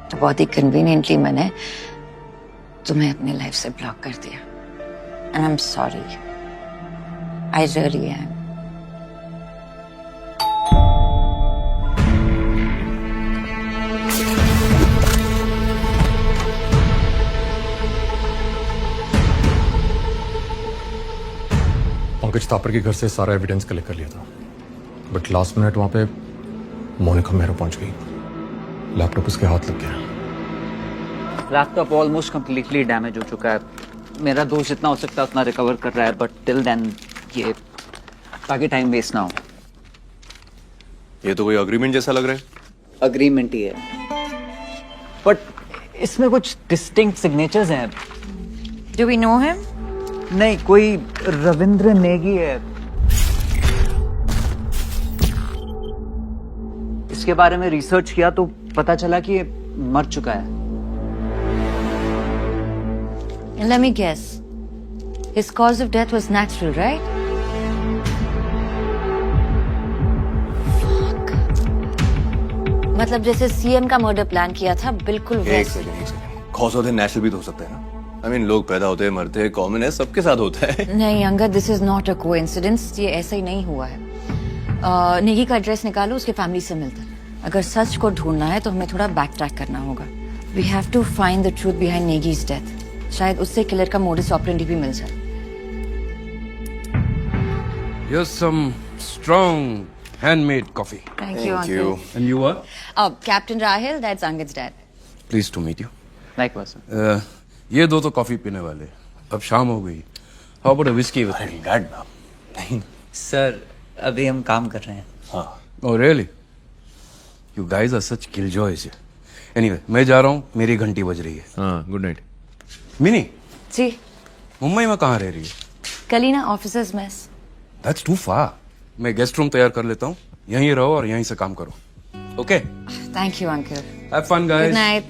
तो बहुत ही कन्वीनियंटली मैंने तुम्हें अपनी लाइफ से ब्लॉक कर दिया. And I'm sorry. I really am. Pankaj तापर के घर से सारा एविडेंस कलेक्ट कर लिया था, बट लास्ट मिनट वहां पे मोनिका मेहरा पहुंच गई. लैपटॉप उसके हाथ लग गया. लैपटॉप ऑलमोस्ट कंप्लीटली डैमेज हो चुका है. मेरा दोस्त जितना हो सकता है उतना रिकवर कर रहा है, बट टिल देन ये ताकि टाइम वेस्ट ना हो. ये तो कोई अग्रीमेंट जैसा लग रहा है. अग्रीमेंट ही है, बट इसमें कुछ डिस्टिंक्ट सिग्नेचर्स हैं. Do we know him? नहीं, कोई रविंद्र नेगी है. उसके बारे में रिसर्च किया तो पता चला कि ये मर चुका है। And let me guess. His cause of death was natural, right? Fuck. मतलब जैसे सीएम का मर्डर प्लान किया था, बिल्कुल एक वैसे। Second cause of the natural भी तो हो सकता है ना। आई मीन लोग पैदा होते हैं मरते हैं, कॉमन है, सबके साथ होता है। नहीं Angad, this is not a coincidence. ये ऐसा ही नहीं हुआ है। नेगी का एड्रेस निकालो, उसके फैमिली से मिलता है। अगर सच को ढूंढना है तो हमें थोड़ा बैक ट्रैक करना होगा। We have to find the truth behind Negi's death. शायद उससे किलर का मोडिस ऑपरेंडी भी मिल जाए। Here's some strong handmade coffee. Thank you, uncle. And you are? Captain Rahil, that's Angud's dad. Pleased to meet you. Likewise. ये दो तो कॉफी पीने वाले। अब शाम हो गई। How about a whiskey with me? नहीं सर अभी हम काम कर रहे हैं। हाँ। Oh really? You guys are such killjoys. Anyway, मैं जा रहा हूँ, मेरी घंटी बज रही है। हाँ, गुड नाइट। मिनी, जी मुंबई में कहाँ रह रही है? Kalina officers mess. That's too far. मैं गेस्ट रूम तैयार कर लेता हूँ, यहीं रहो और यहीं से काम करो। Okay? Thank you, uncle. Have fun, guys. Good night.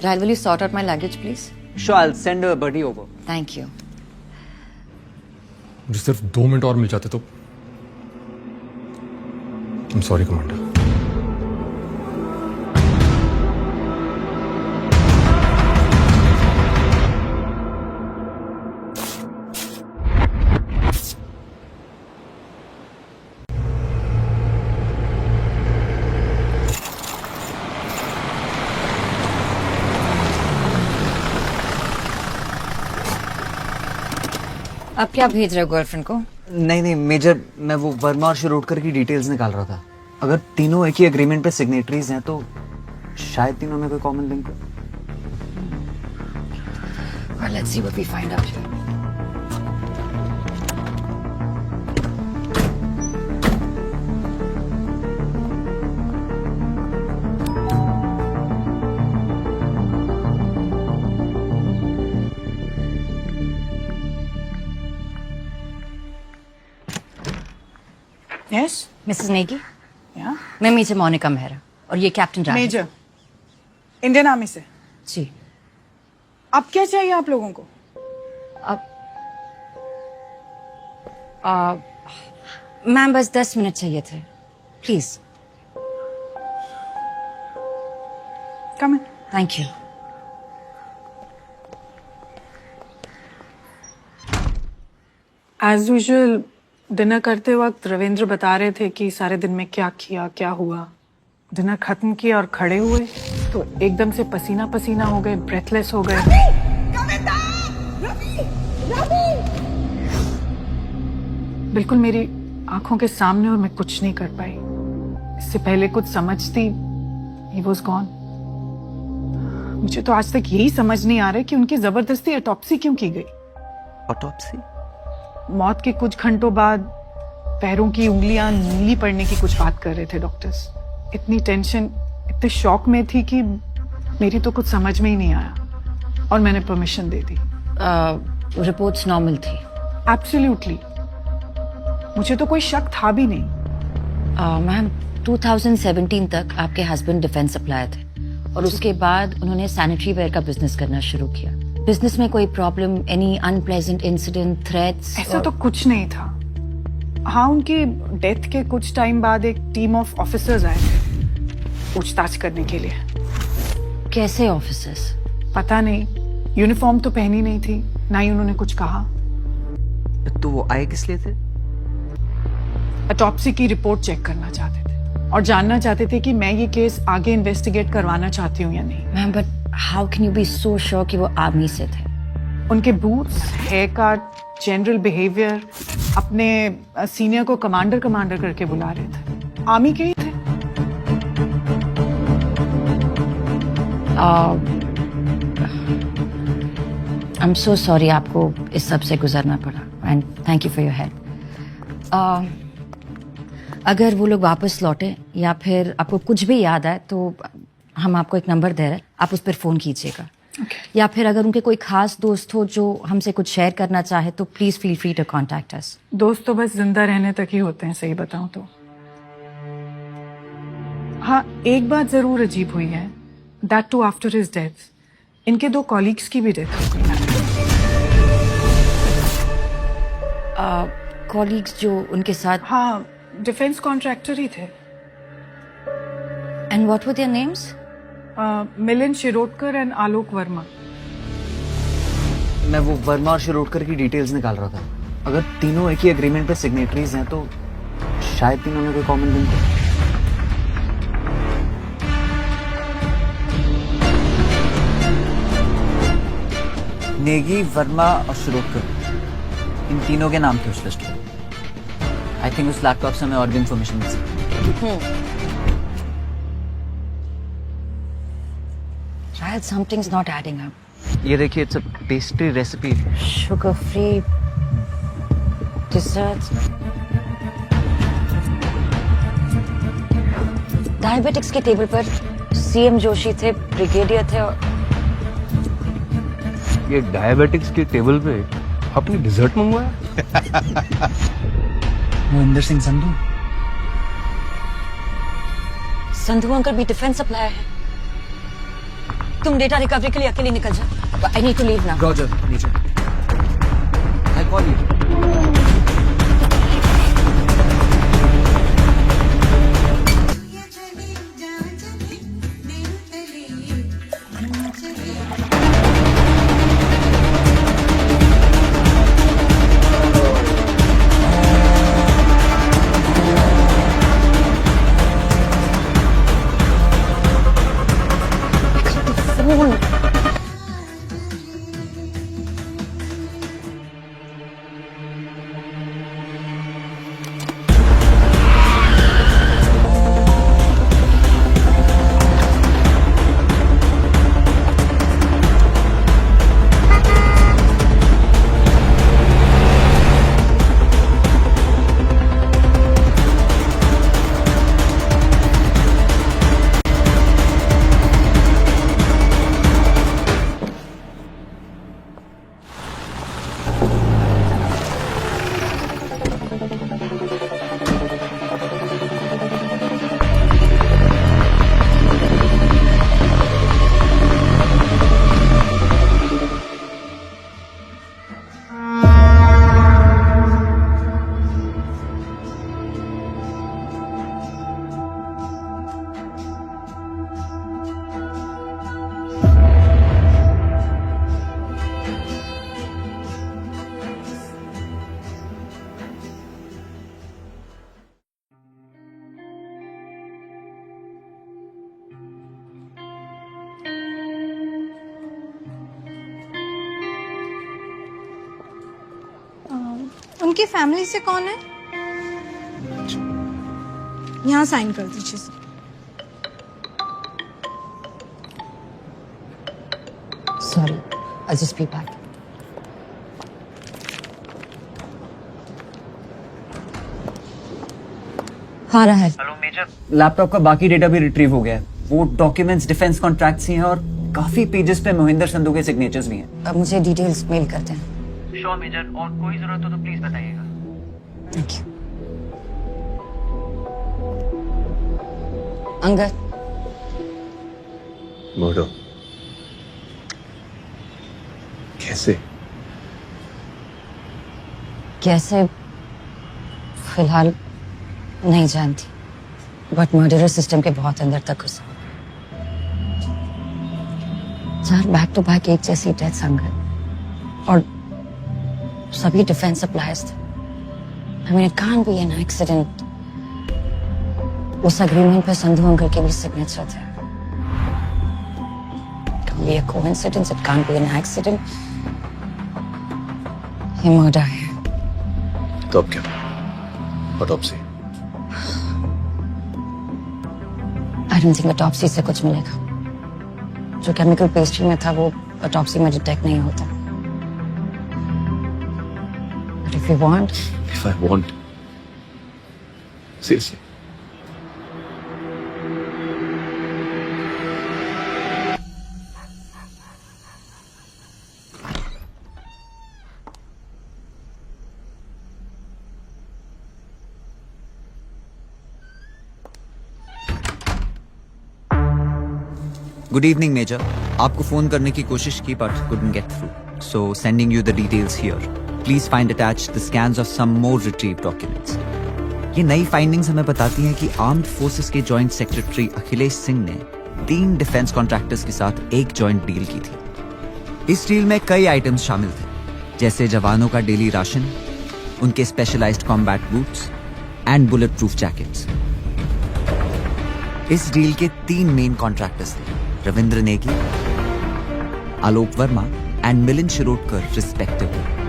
Rahil, will you sort out my luggage, please? Sure, I'll send a buddy over. Thank you. मुझे सिर्फ 2 मिनट और मिल जाते तो। I'm sorry, commander. अब क्या भेज रहे हो गर्लफ्रेंड को? नहीं नहीं मेजर, मैं वो वर्मा और शिरोडकर की डिटेल्स निकाल रहा था। अगर तीनों एक ही एग्रीमेंट पे सिग्नेटरीज हैं तो शायद तीनों में कोई कॉमन लिंक हो। Well, let's see what we find out here. Yes? Mrs. Negi, Yeah? मैं मेजर मोनिका मेहरा और ये captain Rahil. Major Indian army से। जी। अब क्या चाहिए आप लोगों को? मैम बस 10 मिनट चाहिए थे, please. Come in. Thank you. As usual dinner करते वक्त रविंद्र बता रहे थे कि सारे दिन में क्या किया क्या हुआ। डिनर खत्म किया और खड़े हुए तो एकदम से पसीना पसीना हो गए, ब्रेथलेस हो गए। बिल्कुल मेरी आंखों के सामने, और मैं कुछ नहीं कर पाई। इससे पहले कुछ समझती, he was gone। मुझे तो आज तक यही समझ नहीं आ रहा कि उनकी जबरदस्ती ऑटोप्सी क्यों की गई। ऑटोप्सी? मौत के कुछ घंटों बाद पैरों की उंगलियां नीली पड़ने की कुछ बात कर रहे थे डॉक्टर्स। इतनी टेंशन, इतने शॉक में थी कि मेरी तो कुछ समझ में ही नहीं आया और मैंने परमिशन दे दी। रिपोर्ट्स नॉर्मल थी? एब्सोल्युटली। मुझे तो कोई शक था भी नहीं। मैम 2017 तक आपके हस्बैंड डिफेंस सप्लायर थे और उसके बाद उन्होंने सैनिटरी वेयर का बिजनेस करना शुरू किया। बिजनेस में कोई problem, any unpleasant incident, threats? ऐसा तो कुछ नहीं था। हाँ, उनकी डेथ के कुछ टाइम बाद एक टीम ऑफ ऑफिसर्स आए थे पूछताछ करने के लिए। कैसे ऑफिसर्स? पता नहीं, यूनिफॉर्म तो पहनी नहीं थी, ना ही उन्होंने कुछ कहा। तो वो आए किस लिए थे? ऑटोप्सी की रिपोर्ट चेक करना चाहते थे और जानना चाहते थे कि मैं ये केस आगे इन्वेस्टिगेट करवाना चाहती हूँ या नहीं। Ma'am but how can you be so sure कि वो आर्मी से थे? उनके boots, hair cut, general behaviour, अपने सीनियर को कमांडर कमांडर करके बुला रहे थे। आर्मी के ही थे। आई एम सो सॉरी आपको इस सब से गुजरना पड़ा and thank you for your help. अगर वो लोग वापस लौटे या फिर आपको कुछ भी याद आए तो हम आपको एक नंबर दे रहे हैं, आप उस पर फोन कीजिएगा। या फिर अगर उनके कोई खास दोस्त हो जो हमसे कुछ शेयर करना चाहे तो please feel free to contact us. दोस्त तो बस जिंदा रहने तक ही होते हैं, सही बताऊं तो। हाँ, एक बात जरूर अजीब हुई है, that too after his death. इनके 2 कॉलीग्स की भी डेथ हो गई। कॉलीग्स जो उनके साथ? हाँ, डिफेंस कॉन्ट्रैक्टर ही थे। And what were their names? Milind Shirodkar and Alok Verma. मैं वो वर्मा और शिरोडकर की डिटेल्स निकाल रहा था। अगर तीनों एक ही एग्रीमेंट पे सिग्नेटरीज हैं तो शायद तीनों में कोई कॉमन लिंक हो। नेगी, वर्मा और शिरोडकर, इन तीनों के नाम थे उस लिस्ट में। आई थिंक उस लैपटॉप से हमें और भी इंफॉर्मेशन मिल सकती। शायद समथिंग्स नॉट एडिंग अप। ये देखिए, it's a pastry recipe. Sugar free desserts. Diabetics के टेबल पर सीएम जोशी थे, ब्रिगेडियर थे और ये डायबिटिक्स के टेबल पे आपने डिजर्ट मंगवाया? मोहिंदर सिंह संधू। संधू अंकल भी डिफेंस सप्लायर है। तुम डेटा रिकवरी के लिए अकेले निकल जाओ। I need to leave now. Roger, नीचे। I call you. उनकी फैमिली से कौन है? यहाँ साइन कर दीजिए। Sorry, I just be back. हाँ रहा है। हेलो मेजर, लैपटॉप का बाकी डेटा भी रिट्रीव हो गया है। वो डॉक्यूमेंट्स डिफेंस कॉन्ट्रैक्ट्स ही हैं और काफी पेजेस पे मोहिंदर संधू के सिग्नेचर्स भी हैं। अब मुझे डिटेल्स मेल करते हैं। श्योर मेजर, और कोई जरूरत हो तो प्लीज बताइएगा। Thank you. अंगद, मर्डर कैसे? कैसे फिलहाल नहीं जानती, बट मर्डरर सिस्टम के बहुत अंदर तक घुसा। 4 बैक टू बैक एक जैसी डेथ्स अंगद, और सभी डिफेंस सप्लायर्स थे। I mean, it can't be an accident. उस अग्रीमेंट पे संधू अंकल के भी सिग्नेचर थे। It can't be a coincidence. It can't be an accident. ये मर्डर है। तो अब क्या? Autopsy? I don't think autopsy से कुछ मिलेगा। जो केमिकल पेस्ट्री में था वो ऑटोप्सी में डिटेक्ट नहीं होता। But if you want, If I want, seriously. Good evening major. आपको फोन करने की कोशिश की बट couldn't get through. So sending you the details here. Please find attached the scans of some more retrieved documents. ये नई फाइंडिंग्स हमें बताती हैं कि आर्म्ड फोर्सेस के जॉइंट सेक्रेटरी अखिलेश सिंह ने 3 डिफेंस कॉन्ट्रैक्टर्स के साथ एक जॉइंट डील की थी। इस डील में कई आइटम्स शामिल थे, जैसे जवानों का डेली राशन, उनके specialised combat boots and bullet proof jackets. इस डील के 3 मेन कॉन्ट्रैक्टर्स थे, रविंद्र नेगी, आलोक वर्मा एंड मिलिंद शिरोडकर रिस्पेक्टिवली।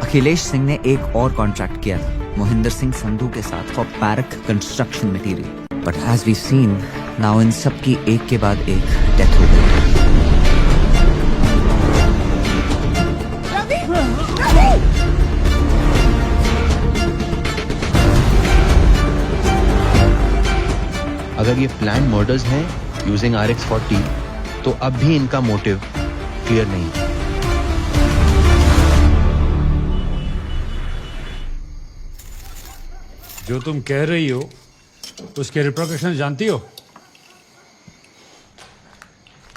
अखिलेश सिंह ने एक और कॉन्ट्रैक्ट किया था मोहिंदर सिंह संधू के साथ फॉर पैरक construction material, but as we seen now in सब की एक के बाद एक डेथ हो गई। अगर ये प्लान मर्डर्स हैं यूजिंग RX-40 तो अब भी इनका मोटिव क्लियर नहीं है। जो तुम कह रही हो उसके रिप्रिकॉशन जानती हो?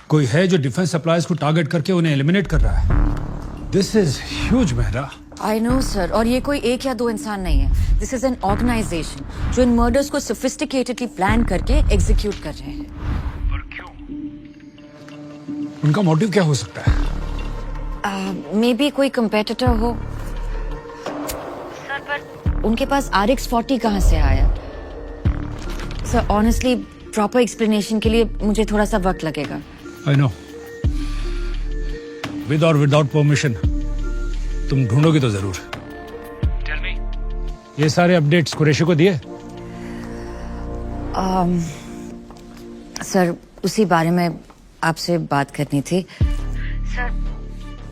कोई है जो डिफेंस सप्लाईज को टारगेट करके उन्हें एलिमिनेट कर रहा है। This is huge Mehra. I know sir, और ये कोई एक या 2 इंसान नहीं है। दिस इज एन ऑर्गेनाइजेशन जो इन मर्डर्स को सोफिस्टिकेटेडली प्लान करके एग्जीक्यूट कर रहे हैं। पर क्यों? उनका मोटिव क्या हो सकता है? मे बी कोई कंपेटिटर हो सर, पर उनके पास RX-40 कहाँ से आया? सर ऑनेस्टली प्रॉपर एक्सप्लेनेशन के लिए मुझे थोड़ा सा वक्त लगेगा। आई नो, विद और विदाउट परमिशन तुम ढूंढोगे तो जरूर। टेल मी, ये सारे अपडेट्स कुरैशी को दिए? सर उसी बारे में आपसे बात करनी थी। सर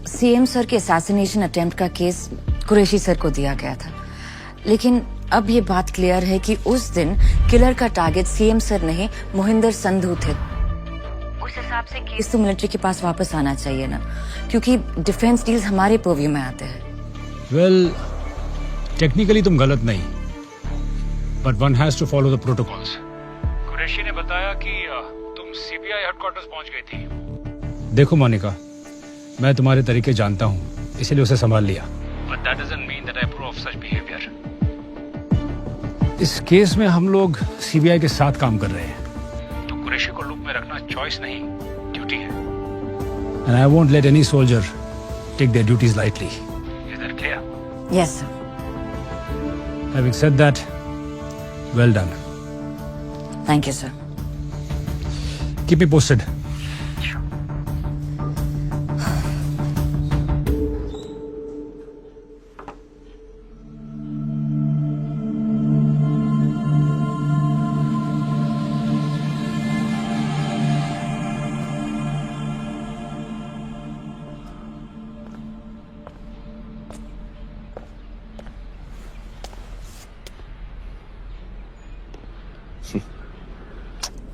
CM सर के असैसिनेशन अटेम्प्ट का केस कुरैशी सर को दिया गया था, लेकिन अब ये बात क्लियर है कि उस दिन किलर का टारगेट CM सर नहीं मोहिंदर संधू थे। उस हिसाब से केस तो मिलिट्री के पास वापस आना चाहिए ना, क्योंकि डिफेंस डील्स हमारे पर्व्यू में आते हैं। वेल, टेक्निकली तुम गलत नहीं, but one has to follow the protocols. Qureshi ने बताया कि तुम CBI हेडक्वार्टर्स पहुंच गई थी। देखो मोनिका, मैं तुम्हारे तरीके जानता हूं, इसलिए उसे संभाल लिया, but that doesn't mean that I approve of such behaviour. इस केस में हम लोग CBI के साथ काम कर रहे हैं, तो कुरैशी को लूप में रखना चॉइस नहीं, ड्यूटी है। And I won't let any soldier take their duties lightly. Is that clear? Yes sir. Having said that, well done. Thank you sir. Keep me posted.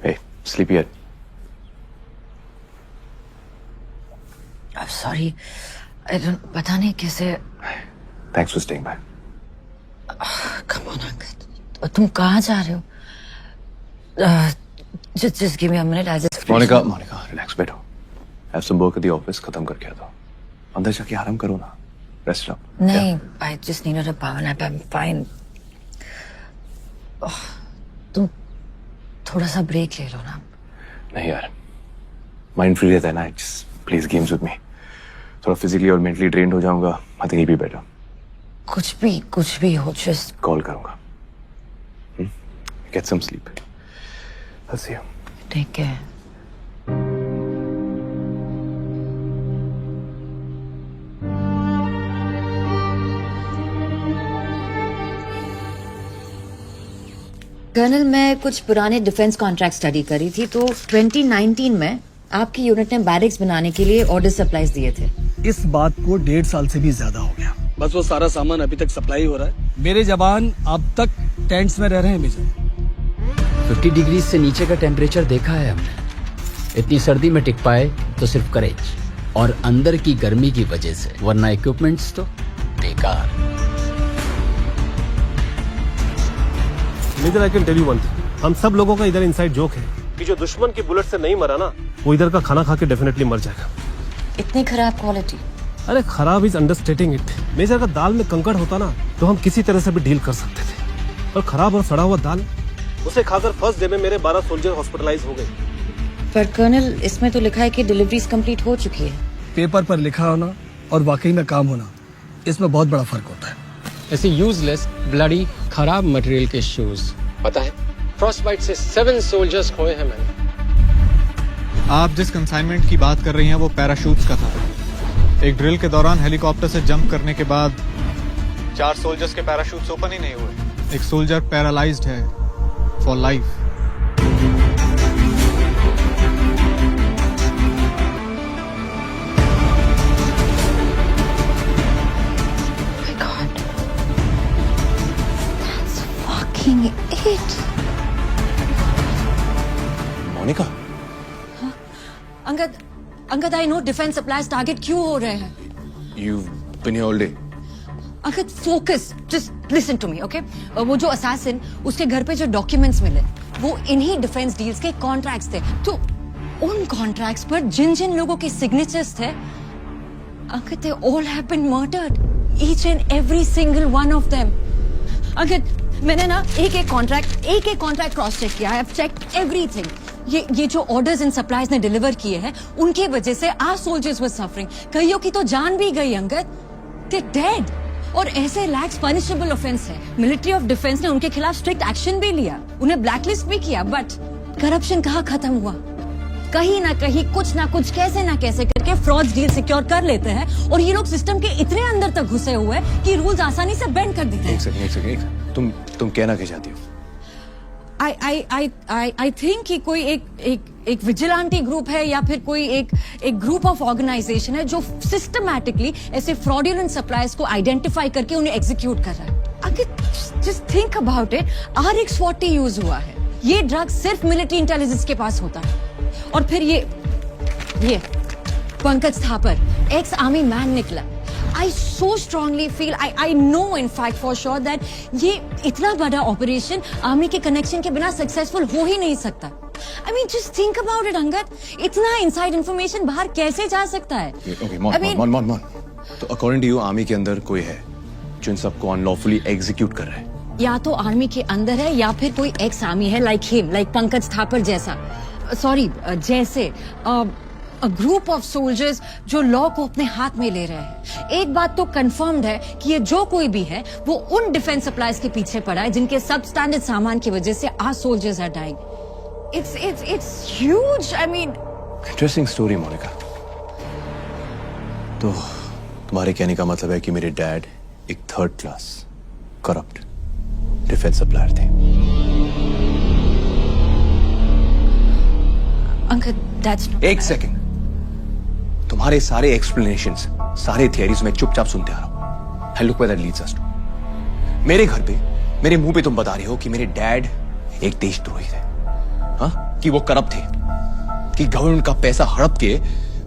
Hey, sleepy yet? I'm sorry, I don't, पता नहीं कैसे। Thanks for staying back. Come on Ankit, तुम कहाँ जा रहे हो? Just give me a minute, I just. Monica, relax, बैठो। Have some work at the office, खत्म करके आता हूँ। अंदर जाके आराम करो ना, rest up. नहीं, I just needed a power nap, I'm fine. तुम थोड़ा सा ब्रेक ले लो ना। नहीं यार, माइंड फ्री रहता है ना, just please games with me. थोड़ा फिजिकली और मेंटली ड्रेन्ड हो जाऊंगा, I think it'll be better. कुछ भी हो, just कॉल करूंगा। Get some sleep. I'll see you. take care. Colonel, मैं कुछ पुराने डिफेंस कॉन्ट्रैक्ट स्टडी करी थी, तो 2019 में आपकी यूनिट ने बैरिक्स बनाने के लिए ऑर्डर सप्लाईज दिए थे। इस बात को 1.5 साल से भी ज्यादा हो गया। बस वो सारा सामान अभी तक सप्लाई हो रहा है। मेरे जवान अब तक टेंट्स में रह रहे हैं मेजर। 50 डिग्री से नीचे का टेम्परेचर देखा है हमने। इतनी सर्दी में टिक पाए तो सिर्फ करेज और अंदर की गर्मी की वजह से, वरना इक्विपमेंट्स तो बेकार। लेकिन I can tell you one thing, हम सब लोगों का इधर इनसाइड जोक है कि जो दुश्मन की बुलेट से नहीं मरा ना, वो इधर का खाना खा के डेफिनेटली मर जाएगा। इतनी खराब क्वालिटी? अरे खराब इज अंडरस्टेटिंग इट। मेजर का दाल में कंकड़ होता ना तो हम किसी तरह से भी डील कर सकते थे, और खराब और सड़ा हुआ दाल, उसे खाकर फर्स्ट डे में मेरे 12 सोल्जर हॉस्पिटलाइज हो गए। पर कर्नल, इसमें तो लिखा है कि डिलीवरीज कंप्लीट हो चुकी है। पेपर पर लिखा होना और वाकई में काम होना, इसमें बहुत बड़ा फर्क होता है। ऐसे यूजलेस ब्लडी खराब मटेरियल के शूज, पता है फ्रॉस्ट बाइट से 7 सोल्जर्स खोए हैं मैंने। आप जिस कंसाइनमेंट की बात कर रही हैं वो पैराशूट्स का था। एक ड्रिल के दौरान हेलीकॉप्टर से जंप करने के बाद 4 सोल्जर्स के पैराशूट्स ओपन ही नहीं हुए। एक सोल्जर पैरालाइज्ड है for life. Monica, Angad, I know defence supplies target क्यों हो रहे हैं। you've been here all day. Angad, focus, just listen to me, okay? वो जो असैसिन, उसके घर पे जो डॉक्यूमेंट्स मिले वो इन्हीं डिफेंस डील्स के कॉन्ट्रैक्ट्स थे। तो उन कॉन्ट्रैक्ट्स पर जिन जिन लोगों के सिग्नेचर्स थे, Angad, they all have been murdered, each and every single one of them. Angad, मैंने ना एक एक कॉन्ट्रैक्ट क्रॉस चेक किया। I have checked everything. ये जो ऑर्डर्स एंड सप्लाईज ने डिलीवर किए हैं, उनके वजह से आवर सोल्जर्स वर सफरिंग। कईयों की तो जान भी गई अंगद, दे डेड। और ऐसे लैक्स पनिशेबल ऑफेंस है। मिलिट्री ऑफ डिफेंस ने उनके खिलाफ स्ट्रिक्ट एक्शन भी लिया, उन्हें ब्लैकलिस्ट भी किया, बट करप्शन कहाँ खत्म हुआ? कहीं ना कहीं कुछ ना कुछ कैसे ना कैसे करके फ्रॉड डील सिक्योर कर लेते हैं, और ये लोग सिस्टम के इतने अंदर तक घुसे हुए हैं कि रूल्स आसानी से बेंड कर देते हैं। एक सेकंड, तुम कहना क्या चाहती हो? I think कि कोई एक विजिलेंटी ग्रुप है या फिर कोई एक ग्रुप ऑफ ऑर्गेनाइजेशन है जो सिस्टमैटिकली ऐसे फ्रॉडुलेंट सप्लायर्स को आइडेंटिफाई करके उन्हें एग्जीक्यूट कर रहा है। अगर just think about it, RX-40 use हुआ है। ये ड्रग सिर्फ मिलिट्री इंटेलिजेंस के पास होता है। और फिर ये Pankaj Thapar, ex army man निकला। I so strongly feel, I know in fact for sure that ये इतना बड़ा ऑपरेशन आर्मी के कनेक्शन के बिना सक्सेसफुल हो ही नहीं सकता। I mean, just think about it, Angad. इतना इनसाइड इंफॉर्मेशन बाहर कैसे जा सकता है? Okay, mon. तो अकॉर्डिंग टू यू आर्मी के अंदर कोई है जो इन सबको अनलॉफुली एग्जीक्यूट कर रहा है? या तो आर्मी के अंदर है या फिर कोई एक्स आर्मी है, लाइक पंकज थापर जैसा, जैसे a group of soldiers जो लॉ को अपने हाथ में ले रहे हैं। एक बात तो कंफर्म्ड है कि ये जो कोई भी है वो उन डिफेंस सप्लाईज के पीछे पड़ा है जिनके सब स्टैंडर्ड सामान की वजह से our soldiers are dying. It's huge. I mean, interesting story Monica. तो तुम्हारे कहने का मतलब है कि मेरे डैड एक 3rd class corrupt defence supplier थे? अंकल, that's एक सेकंड, तुम्हारे सारे एक्सप्लेनेशंस, सारे थियरीज में चुपचाप सुनते आ रहा हूं। And look where that leads us to. मेरे घर पे मेरे मुंह पे तुम बता रहे हो कि मेरे डैड एक देशद्रोही थे, हाँ? कि वो करप्ट थे, कि गवर्नमेंट का पैसा हड़प के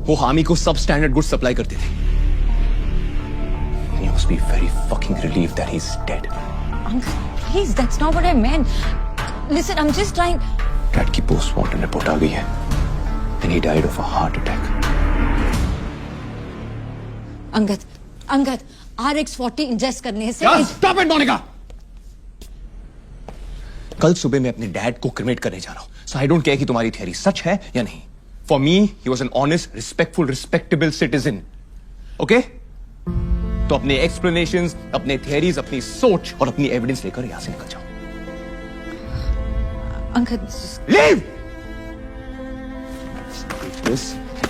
वो आर्मी को सब स्टैंडर्ड गुड्स सप्लाई करते थे। And you must be very fucking relieved that he's dead. Uncle, please, that's not what I meant. Listen, I'm just trying. Dad की पोस्टमार्टम रिपोर्ट आ गई है and he died of a heart attack. Angad, RX-40 ingest करने से Stop it, Monica! कल सुबह मैं अपने डैड को क्रिमेट करने जा रहा हूं, so I don't care कि तुम्हारी थियरी सच है या नहीं। For me, he was an honest, respectful, respectable citizen. Okay? तो अपने एक्सप्लेनेशंस, अपने थियरीज, अपनी सोच और अपनी एविडेंस लेकर यहां से निकल जाओ। Uncle, Leave!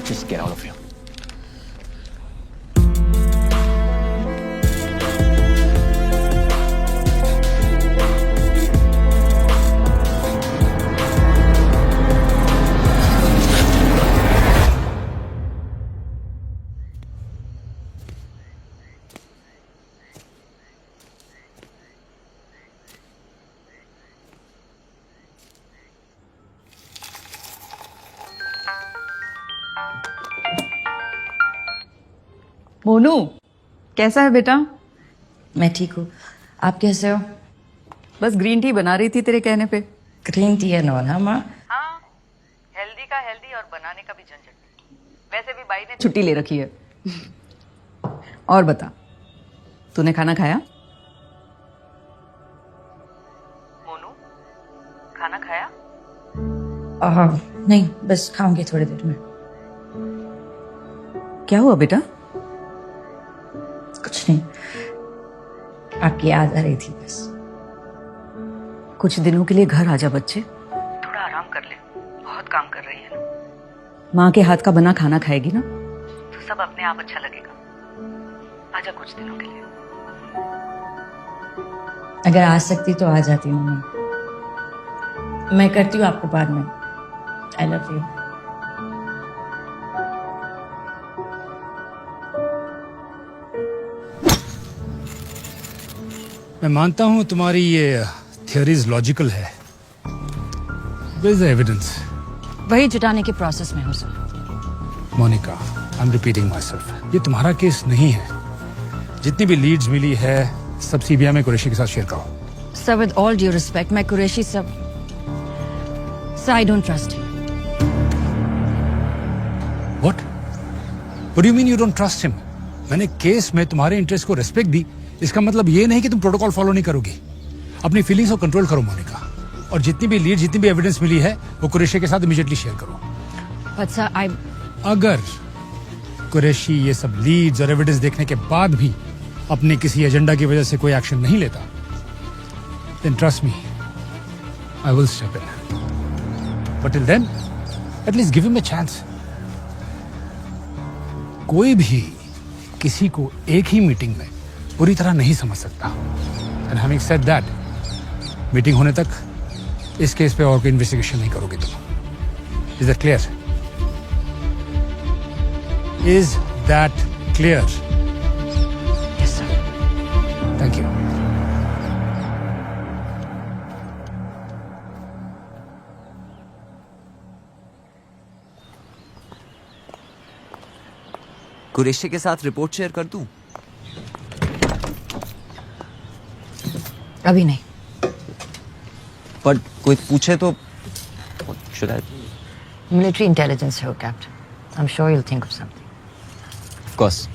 Just get out of here. Monu, कैसा है बेटा? मैं ठीक हूँ, आप कैसे हो? बस ग्रीन टी बना रही थी तेरे कहने पे। ग्रीन टी है ना माँ? हाँ, हेल्दी हल्दी का हेल्दी और बनाने का भी झंझट। वैसे भी बाई ने छुट्टी ले रखी है। और बता, तूने खाना खाया? मोनू, खाना खाया? नहीं, बस खाऊंगी थोड़ी देर में। क्या हुआ बेटा? कुछ नहीं, आपकी याद आ रही थी बस। कुछ दिनों के लिए घर आजा बच्चे, थोड़ा आराम कर ले, बहुत काम कर रही है ना। माँ के हाथ का बना खाना खाएगी ना तो सब अपने आप अच्छा लगेगा। आजा कुछ दिनों के लिए। अगर आ सकती तो आ जाती मम्मी। मैं करती हूँ आपको बाद में। आई लव यू। मैं मानता हूं तुम्हारी ये थियरीज लॉजिकल है। Where is the evidence? वही जुटाने के प्रोसेस में हूँ sir. Monica, I am repeating myself, ये तुम्हारा केस नहीं है। जितनी भी लीड्स मिली है सब सीबीआई में कुरैशी के साथ शेयर करो। Sir with all due respect, मैं कुरैशी सब I don't trust him. What? What do you mean you don't trust him? मैंने केस में तुम्हारे इंटरेस्ट को रेस्पेक्ट दी, इसका मतलब ये नहीं कि तुम प्रोटोकॉल फॉलो नहीं करोगी। अपनी फीलिंग्स को कंट्रोल करो मोनिका, और जितनी भी लीड, जितनी भी एविडेंस मिली है वो कुरैशी के साथ इमीडिएटली शेयर करो। But sir, अगर कुरैशी ये सब लीड्स और एविडेंस देखने के बाद भी अपने किसी एजेंडा की वजह से कोई एक्शन नहीं लेता, then trust me, I will step in. But till then, at least give him a chance. कोई भी किसी को एक ही मीटिंग में पूरी तरह नहीं समझ सकता। And having said that, meeting होने तक इस केस पे और कोई इन्वेस्टिगेशन नहीं करोगे तुम। Is that clear? Is that clear? Yes, sir. Thank you. Qureshi के साथ रिपोर्ट शेयर कर दूं? अभी नहीं। पर कोई पूछे तो should I? Military intelligence है वो captain. I'm sure you'll think of something. Of course.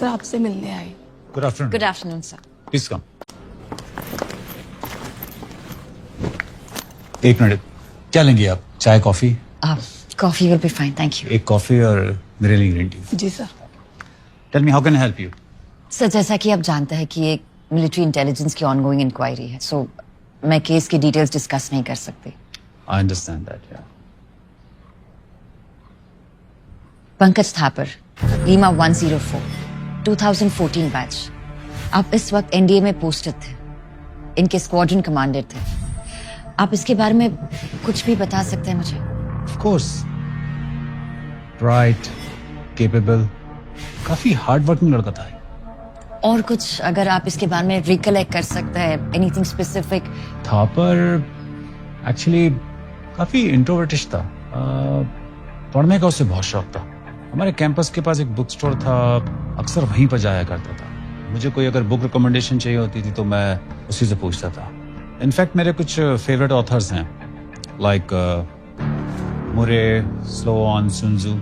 Sir आपसे मिलने आई। Good afternoon. Good afternoon, sir. Please come. एक मिनट, क्या लेंगे आप? चाय, coffee? Coffee will be fine, thank you. एक कॉफी और मेरे लिए ग्रीन टी। जी sir. Tell me, how can I help you? Sir जैसा कि आप जानते हैं कि एक मिलिट्री इंटेलिजेंस की ऑनगोइंग इंक्वायरी है, सो मैं केस की डिटेल्स डिस्कस नहीं कर सकती। आई अंडरस्टैंड दैट, या। Pankaj Thapar, Lima 104, 2014 batch. आप इस वक्त एनडीए में पोस्टेड थे, इनके स्क्वाड्रन कमांडर थे। आप इसके बारे में कुछ भी बता सकते हैं मुझे? ऑफ कोर्स, ब्राइट, केपेबल, काफी हार्ड वर्किंग लड़का था। और कुछ अगर आप इसके बारे में रिकलेक्ट कर सकते हैं, एनीथिंग स्पेसिफिक? थापर एक्चुअली काफी इंट्रोवर्टिश था। पढ़ने का उसे बहुत शौक था। हमारे कैंपस के पास एक बुक स्टोर था, अक्सर वहीं पर जाया करता था। मुझे कोई अगर बुक रिकमेंडेशन चाहिए होती थी तो मैं उसी से पूछता था। इनफैक्ट मेरे कुछ फेवरेट ऑथर्स हैं, लाइक मुरे, स्लोआन, सुनजू,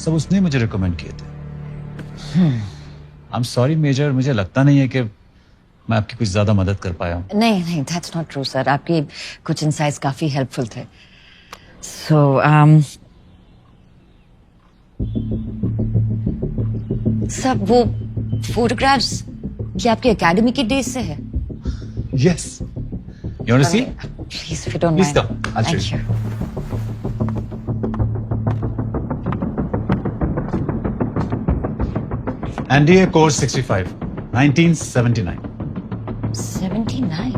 सब उसने मुझे रिकमेंड किए थे। आई एम सॉरी मेजर, मुझे लगता नहीं है कि मैं आपकी कुछ ज्यादा मदद कर पाया हूँ। नहीं, दैट्स नॉट ट्रू सर। आपके कुछ इनसाइट्स काफी हेल्पफुल थे। सो सब वो फोटोग्राफ्स क्या आपके एकेडमी के डेज से है? Yes, you want to see? Please, if you don't Please mind. come, I'll show thank you. NDA course 65, 1979. 79?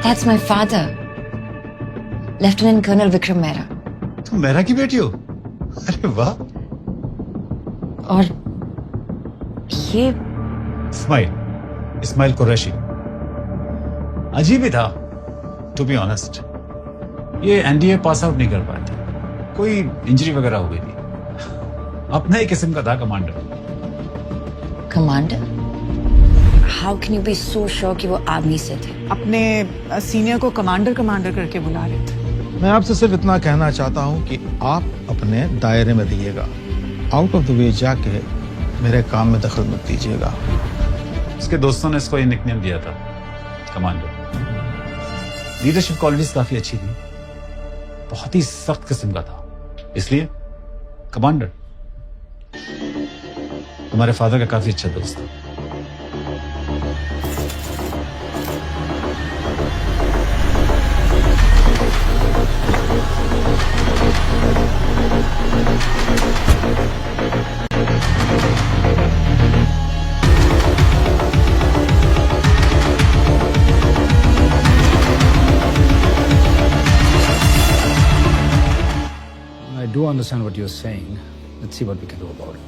That's my father, Lieutenant Colonel Vikram Mehra. तुम मेहरा की बेटी हो? अरे वाह। और ये स्माइल। इस्माइल कुरैशी। अजीब ही था, टू बी ऑनेस्ट। ये एनडीए पास आउट नहीं कर पाया था, कोई इंजरी वगैरह हो गई थी। अपना ही किस्म का था commander. Commander? How can you be so sure कि वो आर्मी से थे? अपने सीनियर को कमांडर कमांडर करके बुला रहे थे। मैं आपसे सिर्फ इतना कहना चाहता हूं कि आप अपने दायरे में रहिएगा, आउट ऑफ द वे जाके मेरे काम में दखल मत दीजिएगा। उसके दोस्तों ने इसको ये निकनेम दिया था, कमांडर। लीडरशिप क्वालिटीज काफी अच्छी थी, बहुत ही सख्त किस्म का था, इसलिए कमांडर। हमारे फादर का काफी अच्छा दोस्त था। I do understand what you're saying. Let's see what we can do about it.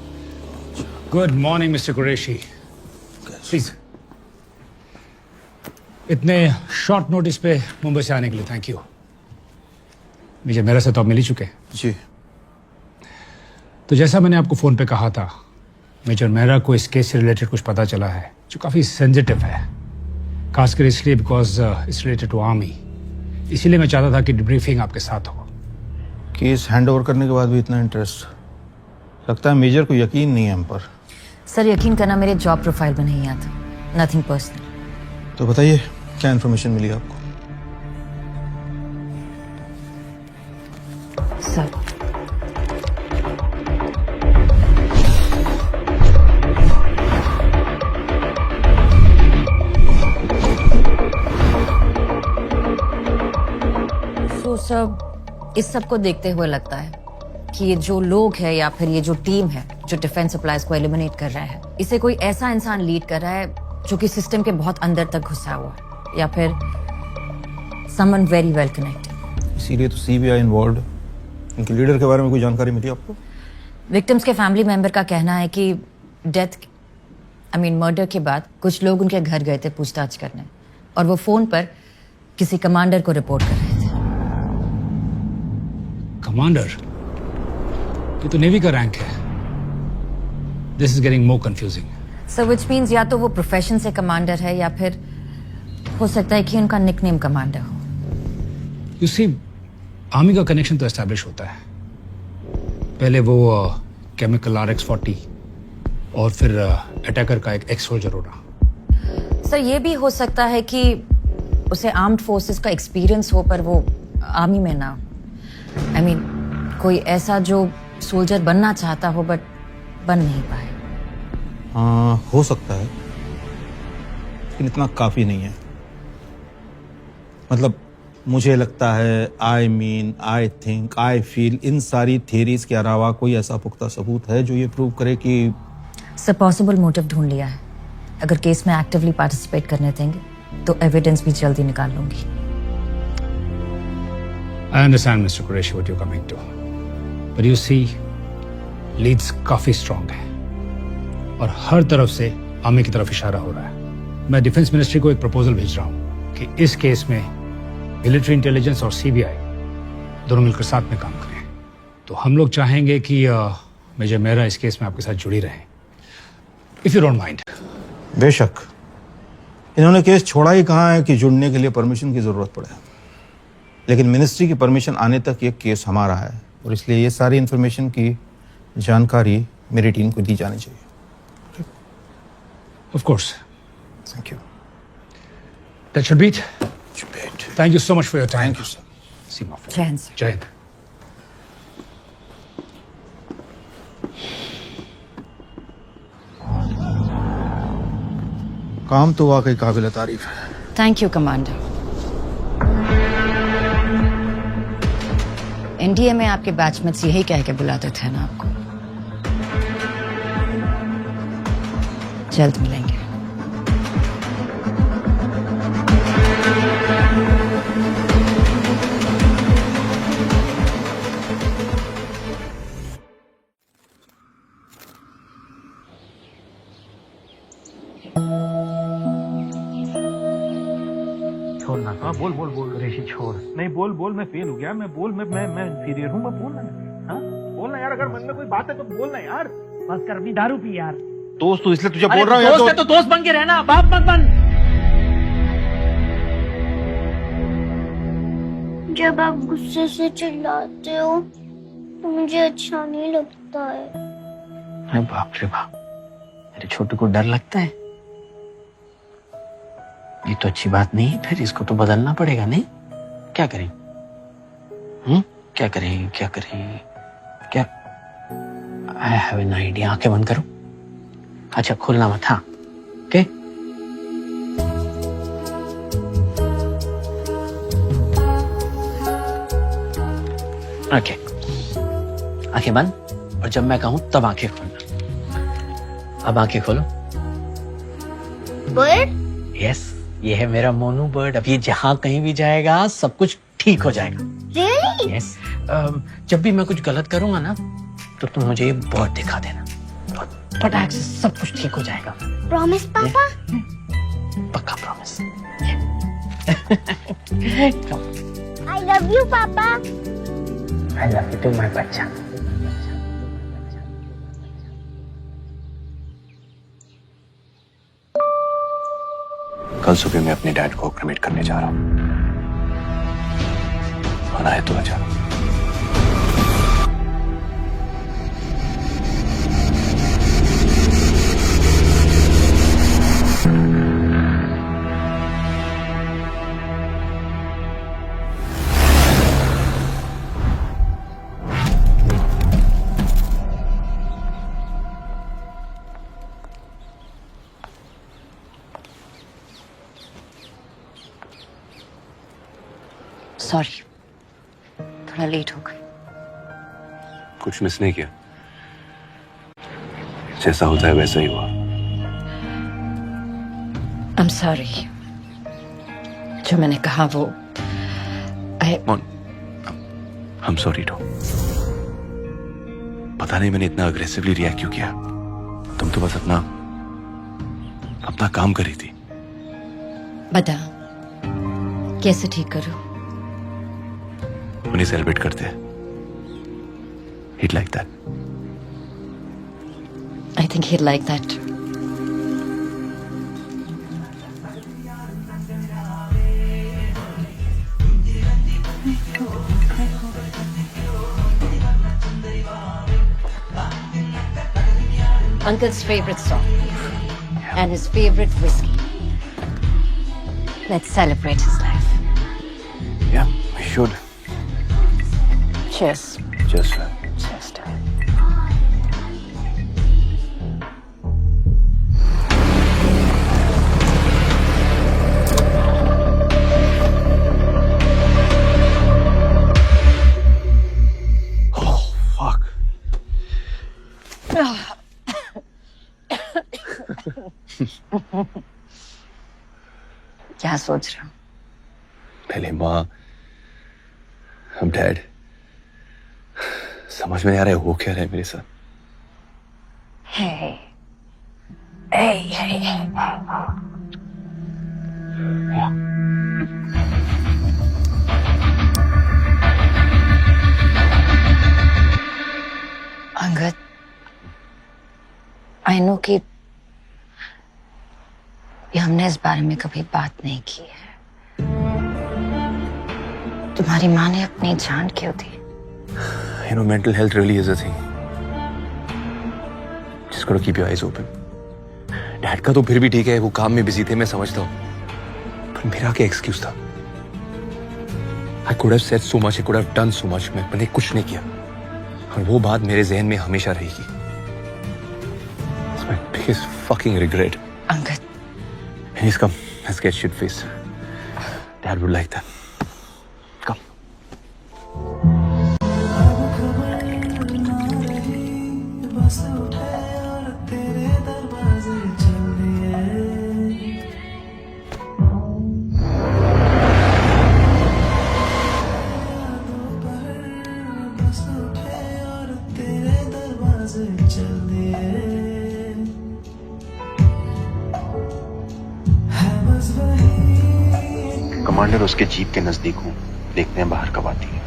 Good morning, Mr. Qureshi. Please. इतने शॉर्ट नोटिस पे मुंबई से आने के लिए थैंक यू। मेजर मेरा से तो आप मिल ही चुके हैं। जी। तो जैसा मैंने आपको फोन पे कहा था, मेजर मेहरा को इस केस से रिलेटेड कुछ पता चला है जो काफी सेंसिटिव है, खासकर इसलिए because it's related to army. इसीलिए मैं चाहता था कि डिब्रीफिंग आपके साथ हो। केस हैंड ओवर करने के बाद भी इतना इंटरेस्ट, लगता है मेजर को यकीन नहीं है हम पर। सर, यकीन करना मेरे जॉब प्रोफाइल में नहीं आता। Nothing personal. तो बताइए क्या इन्फॉर्मेशन मिली आपको? सर, तो सर, इस सब को देखते हुए लगता है कि ये जो लोग हैं या फिर ये जो टीम है जो डिफेंस सप्लाईज को एलिमिनेट कर रहा है, इसे कोई ऐसा इंसान लीड कर रहा है जो कि सिस्टम के बहुत अंदर तक घुसा हुआ है, या फिर समवन वेरी वेल कनेक्टेड। इसीलिए तो सीबीआई इन्वॉल्व। इनके लीडर के बारे में कोई जानकारी मिली आपको? विक्टिम्स के फैमिली मेंबर का कहना है कि मर्डर के बाद कुछ लोग उनके घर गए थे पूछताछ करने, और वो फोन पर किसी कमांडर को रिपोर्ट कर रहे थे। कमांडर? ये तो नेवी का रैंक है। This is getting more confusing. So which means या तो वो प्रोफेशन से कमांडर है या फिर हो सकता है कि उनका निकनेम कमांडर हो। यू सी, आर्मी का कनेक्शन तो एस्टैब्लिश होता है। पहले वो केमिकल RX-40 और फिर अटैकर का एक एक्स सोल्जर होना। सर, ये भी हो सकता है कि उसे आर्म्ड फोर्सेस का एक्सपीरियंस हो पर वो आर्मी में ना हो। कोई ऐसा जो सोल्जर बनना चाहता हो बट बन नहीं पाए। हाँ, हो सकता है, लेकिन इतना काफी नहीं है। मतलब मुझे लगता है, आई थिंक, आई फील, इन सारी थियरीज के अलावा कोई ऐसा पुख्ता सबूत है जो ये प्रूव करे कि सर, पॉसिबल मोटिव ढूंढ लिया है। अगर केस में एक्टिवली पार्टिसिपेट करने देंगे तो एविडेंस भी जल्दी निकाल लूंगी। I understand, Mr. Qureshi, what you're coming to. But you see, Leeds काफी स्ट्रांग है और हर तरफ से आर्मी की तरफ इशारा हो रहा है। मैं डिफेंस मिनिस्ट्री को एक प्रपोजल भेज रहा हूँ कि इस केस में मिलिट्री इंटेलिजेंस और सीबीआई दोनों मिलकर साथ में काम करें। तो हम लोग चाहेंगे कि मेजर मेहरा इस केस में आपके साथ जुड़ी रहे, इफ यू डोंट माइंड। बेशक। इन्होंने केस छोड़ा ही कहाँ है कि जुड़ने के लिए परमिशन की जरूरत पड़े, लेकिन मिनिस्ट्री की परमिशन आने तक ये केस हमारा है और इसलिए ये सारी इंफॉर्मेशन की जानकारी मेरी टीम को दी जानी चाहिए। Of course. Thank you. That should be it. Thank you so much for your time. Thank you sir. Seema. Jai Hind sir. जय हिंद। काम तो वाकई काबिल तारीफ है। Thank you commander. एनडीए में आपके बैचमेट्स यही कह के बुलाते थे ना आपको। जल्द मिलेंगे। छोड़ना। हाँ बोल बोल बोल। कुरैशी छोड़। नहीं बोल बोल, मैं फेल हो गया, मैं बोल, मैं इंफीरियर हूँ, मैं बोलना। हाँ बोलना यार, अगर मन में कोई बात है तो बोलना यार। बस कर, अपनी दारू पी यार। दोस्त तो इसलिए तुझे अरे बोल रहा हूँ यार। दोस्त है तो दोस्त बन के रहना, बाप मत बन। जब आप गुस्से से चिल्लाते हो तो मुझे अच्छा नहीं लगता है। अरे बाप रे बाप, मेरे छोटू को डर लगता है। ये तो अच्छी बात नहीं है, फिर इसको तो बदलना पड़ेगा। नहीं क्या करें? क्या करें क्या करें क्या? I have an idea. आंखें बंद करो। अच्छा खोलना मत। हाँ ओके। ओके आंखें बंद, और जब मैं कहूं तब आंखें खोलना। अब आंखें खोलो। बर्ड? यस, ये है मेरा मोनू बर्ड। अब ये जहां कहीं भी जाएगा सब कुछ ठीक हो जाएगा। Really? यस। जब भी मैं कुछ गलत करूंगा ना तो तुम मुझे ये बर्ड दिखा देना, फटाक से सब कुछ ठीक हो जाएगा। प्रॉमिस पापा? पक्का प्रॉमिस। आई लव यू पापा। I love you too my बच्चा। कल सुबह मैं अपने डैड को क्रिमेट करने जा रहा हूँ। आना है तो आजा। सॉरी, थोड़ा लेट हो गई। कुछ मिस नहीं किया, जैसा होता है वैसा ही हुआ। I'm sorry। जो मैंने कहा वो I'm sorry too। पता नहीं मैंने इतना अग्रेसिवली रिएक्ट क्यों किया। तुम तो बस अपना काम कर रही थी। बता कैसे ठीक करूं? उन्हें सेलिब्रेट करते हैं। He'd like that। I think he'd like that। Uncle's favorite song and his favorite whiskey. Let's celebrate his life. Yeah, we should। Cheers। Cheers, sir। Cheers to him। Oh, fuck। क्या सोच रहा हूँ? पहले माँ, अब डैड। समझ में नहीं आ रहा है हो क्या रहा है मेरे साथ। Hey। Hey, hey, hey। Angad, I no कि हमने इस बारे में कभी बात नहीं की है। तुम्हारी माँ ने अपनी जान क्यों दी? You know, mental health really is a thing। Just gotta keep your eyes open। Dad का तो फिर भी ठीक है, वो काम में बिजी थे, मैं समझता हूँ। पर मेरा क्या एक्सक्यूज था? I could have said so much, I could have done so much। मैंने कुछ नहीं किया, और वो बात मेरे जहन में हमेशा रहेगी। It's my biggest fucking regret। Angad. Please come, let's get shit faced। Dad would like that। Come। Commander उसके जीप के नजदीक हूँ, देखते हैं बाहर कब आती है।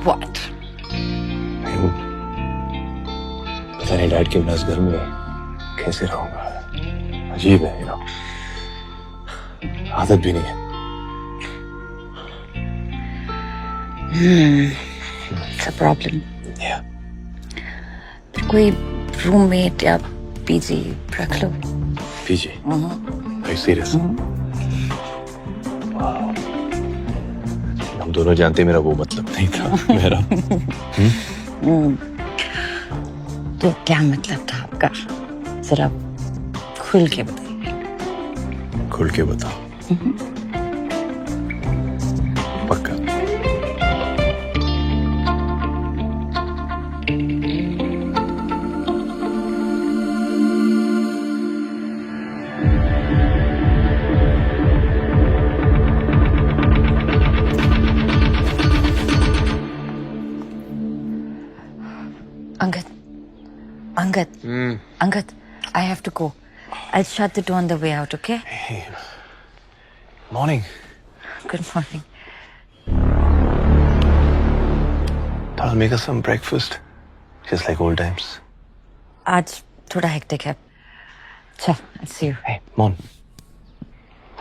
What? पता नहीं डैड के बिना इस घर में कैसे रहूंगा। अजीब है, आदत भी नहीं है। It's a problem. फिर कोई रूममेट या पीजी रख लो। पीजी? Are you serious? हम दोनों जानते मेरा वो मतलब नहीं था मेरा। तो क्या मतलब था आपका? जरा खुल के बताइए। खुल के बताओ। पक्का? Angad, I have to go. I'll shut the door on the way out, okay? Hey, morning. Good morning. Thought I'll make us some breakfast, just like old times. आज थोड़ा hectic है. चल, I'll see you. Hey, Mon.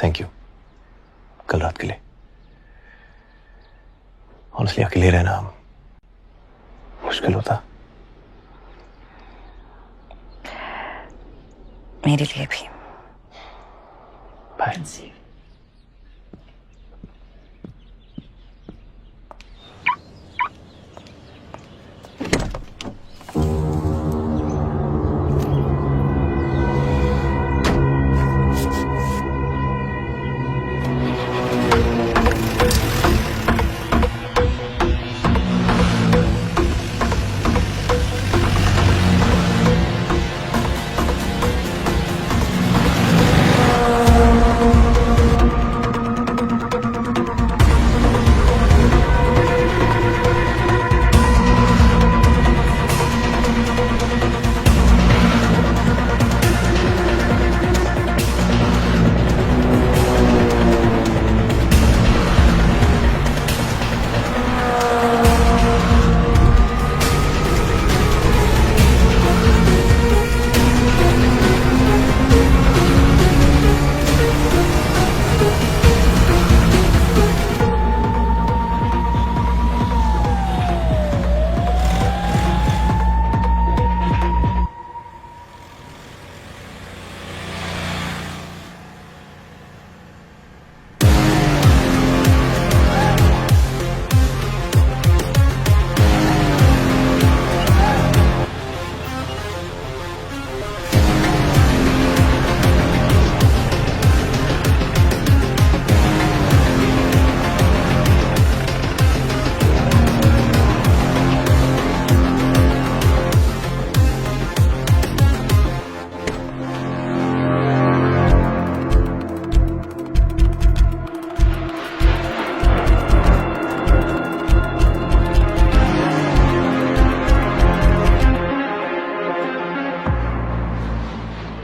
Thank you. कल रात के लिए. Honestly, अकेले रहना मुश्किल होता. मेरे लिए भी। Bye.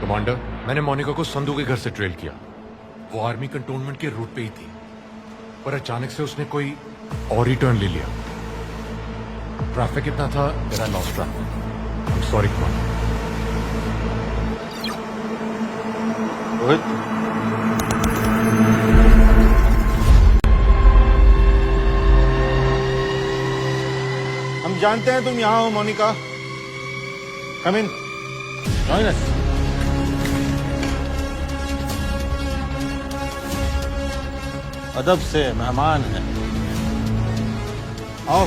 कमांडर, मैंने मोनिका को संधू के घर से ट्रेल किया। वो आर्मी कंटोनमेंट के रूट पे ही थी, पर अचानक से उसने कोई और ही टर्न ले लिया। ट्रैफिक इतना था that I lost track. I'm sorry, commander. Rohit, हम जानते हैं तुम यहां हो मोनिका। कम इन, जॉइन अस। अदब से, मेहमान है। आओ,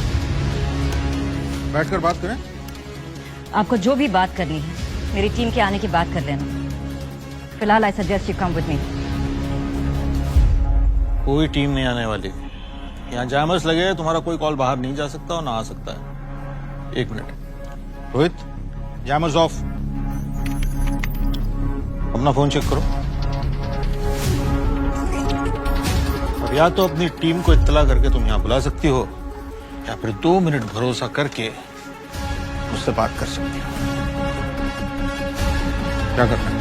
बैठकर बात करें। आपको जो भी बात करनी है मेरी टीम के आने की बात कर लेना। फिलहाल I suggest you come with me. कोई टीम नहीं आने वाली। यहाँ जैमर्स लगे हैं, तुम्हारा कोई कॉल बाहर नहीं जा सकता और ना आ सकता है। 1 मिनट रोहित, जैमर्स ऑफ। अपना फोन चेक करो। अब या तो अपनी टीम को इत्तला करके तुम यहाँ बुला सकती हो, या फिर 2 मिनट भरोसा करके मुझसे बात कर सकती हो। क्या करना है?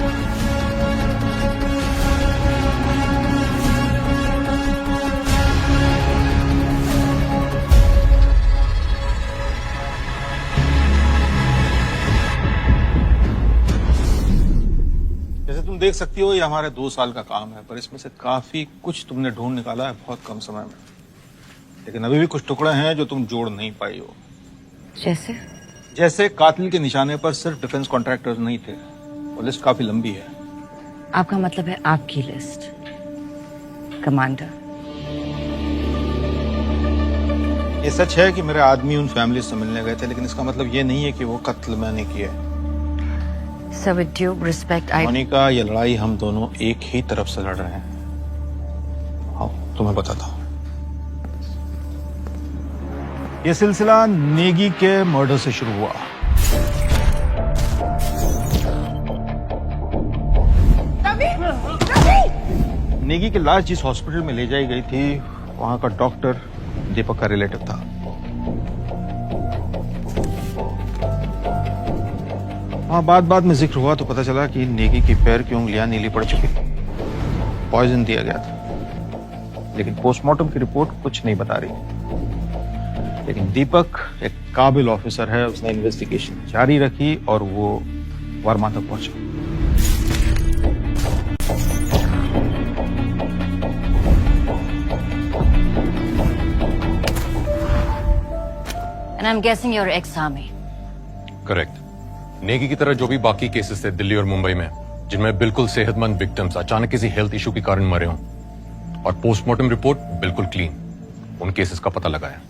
जैसे तुम देख सकती हो, ये हमारे 2 साल का काम है, पर इसमें से काफी कुछ तुमने ढूंढ निकाला है बहुत कम समय में। लेकिन अभी भी कुछ टुकड़े हैं जो तुम जोड़ नहीं पाई हो। जैसे कातिल के निशाने पर सिर्फ डिफेंस कॉन्ट्रैक्टर्स नहीं थे, वो लिस्ट काफी लंबी है। आपका मतलब है आपकी लिस्ट, कमांडर? ये सच है कि मेरे आदमी उन फैमिली से मिलने गए थे, लेकिन इसका मतलब ये नहीं है कि वो कत्ल मैंने किया है। Sir, with due respect, Monika, ये लड़ाई हम दोनों एक ही तरफ से लड़ रहे हैं। आओ तुम्हें बताता हूँ। ये सिलसिला नेगी के मर्डर से शुरू हुआ। नेगी की लाश जिस हॉस्पिटल में ले जाई गई थी, वहां का डॉक्टर दीपक का रिलेटिव था। वहां बात में जिक्र हुआ तो पता चला कि नेगी की पैर की उंगलियां नीली पड़ चुकी, पॉइजन दिया गया था। लेकिन पोस्टमार्टम की रिपोर्ट कुछ नहीं बता रही। लेकिन दीपक एक काबिल ऑफिसर है, उसने इन्वेस्टिगेशन जारी रखी और वो वर्मा तक पहुंचा। And I'm guessing you're ex-army. Correct. Negi की तरह जो भी बाकी केसेस थे दिल्ली और मुंबई में, जिनमें बिल्कुल सेहतमंद विक्टिम्स अचानक किसी हेल्थ इशू के कारण मरे हों, और पोस्टमार्टम रिपोर्ट बिल्कुल क्लीन, उन केसेस का पता लगाया।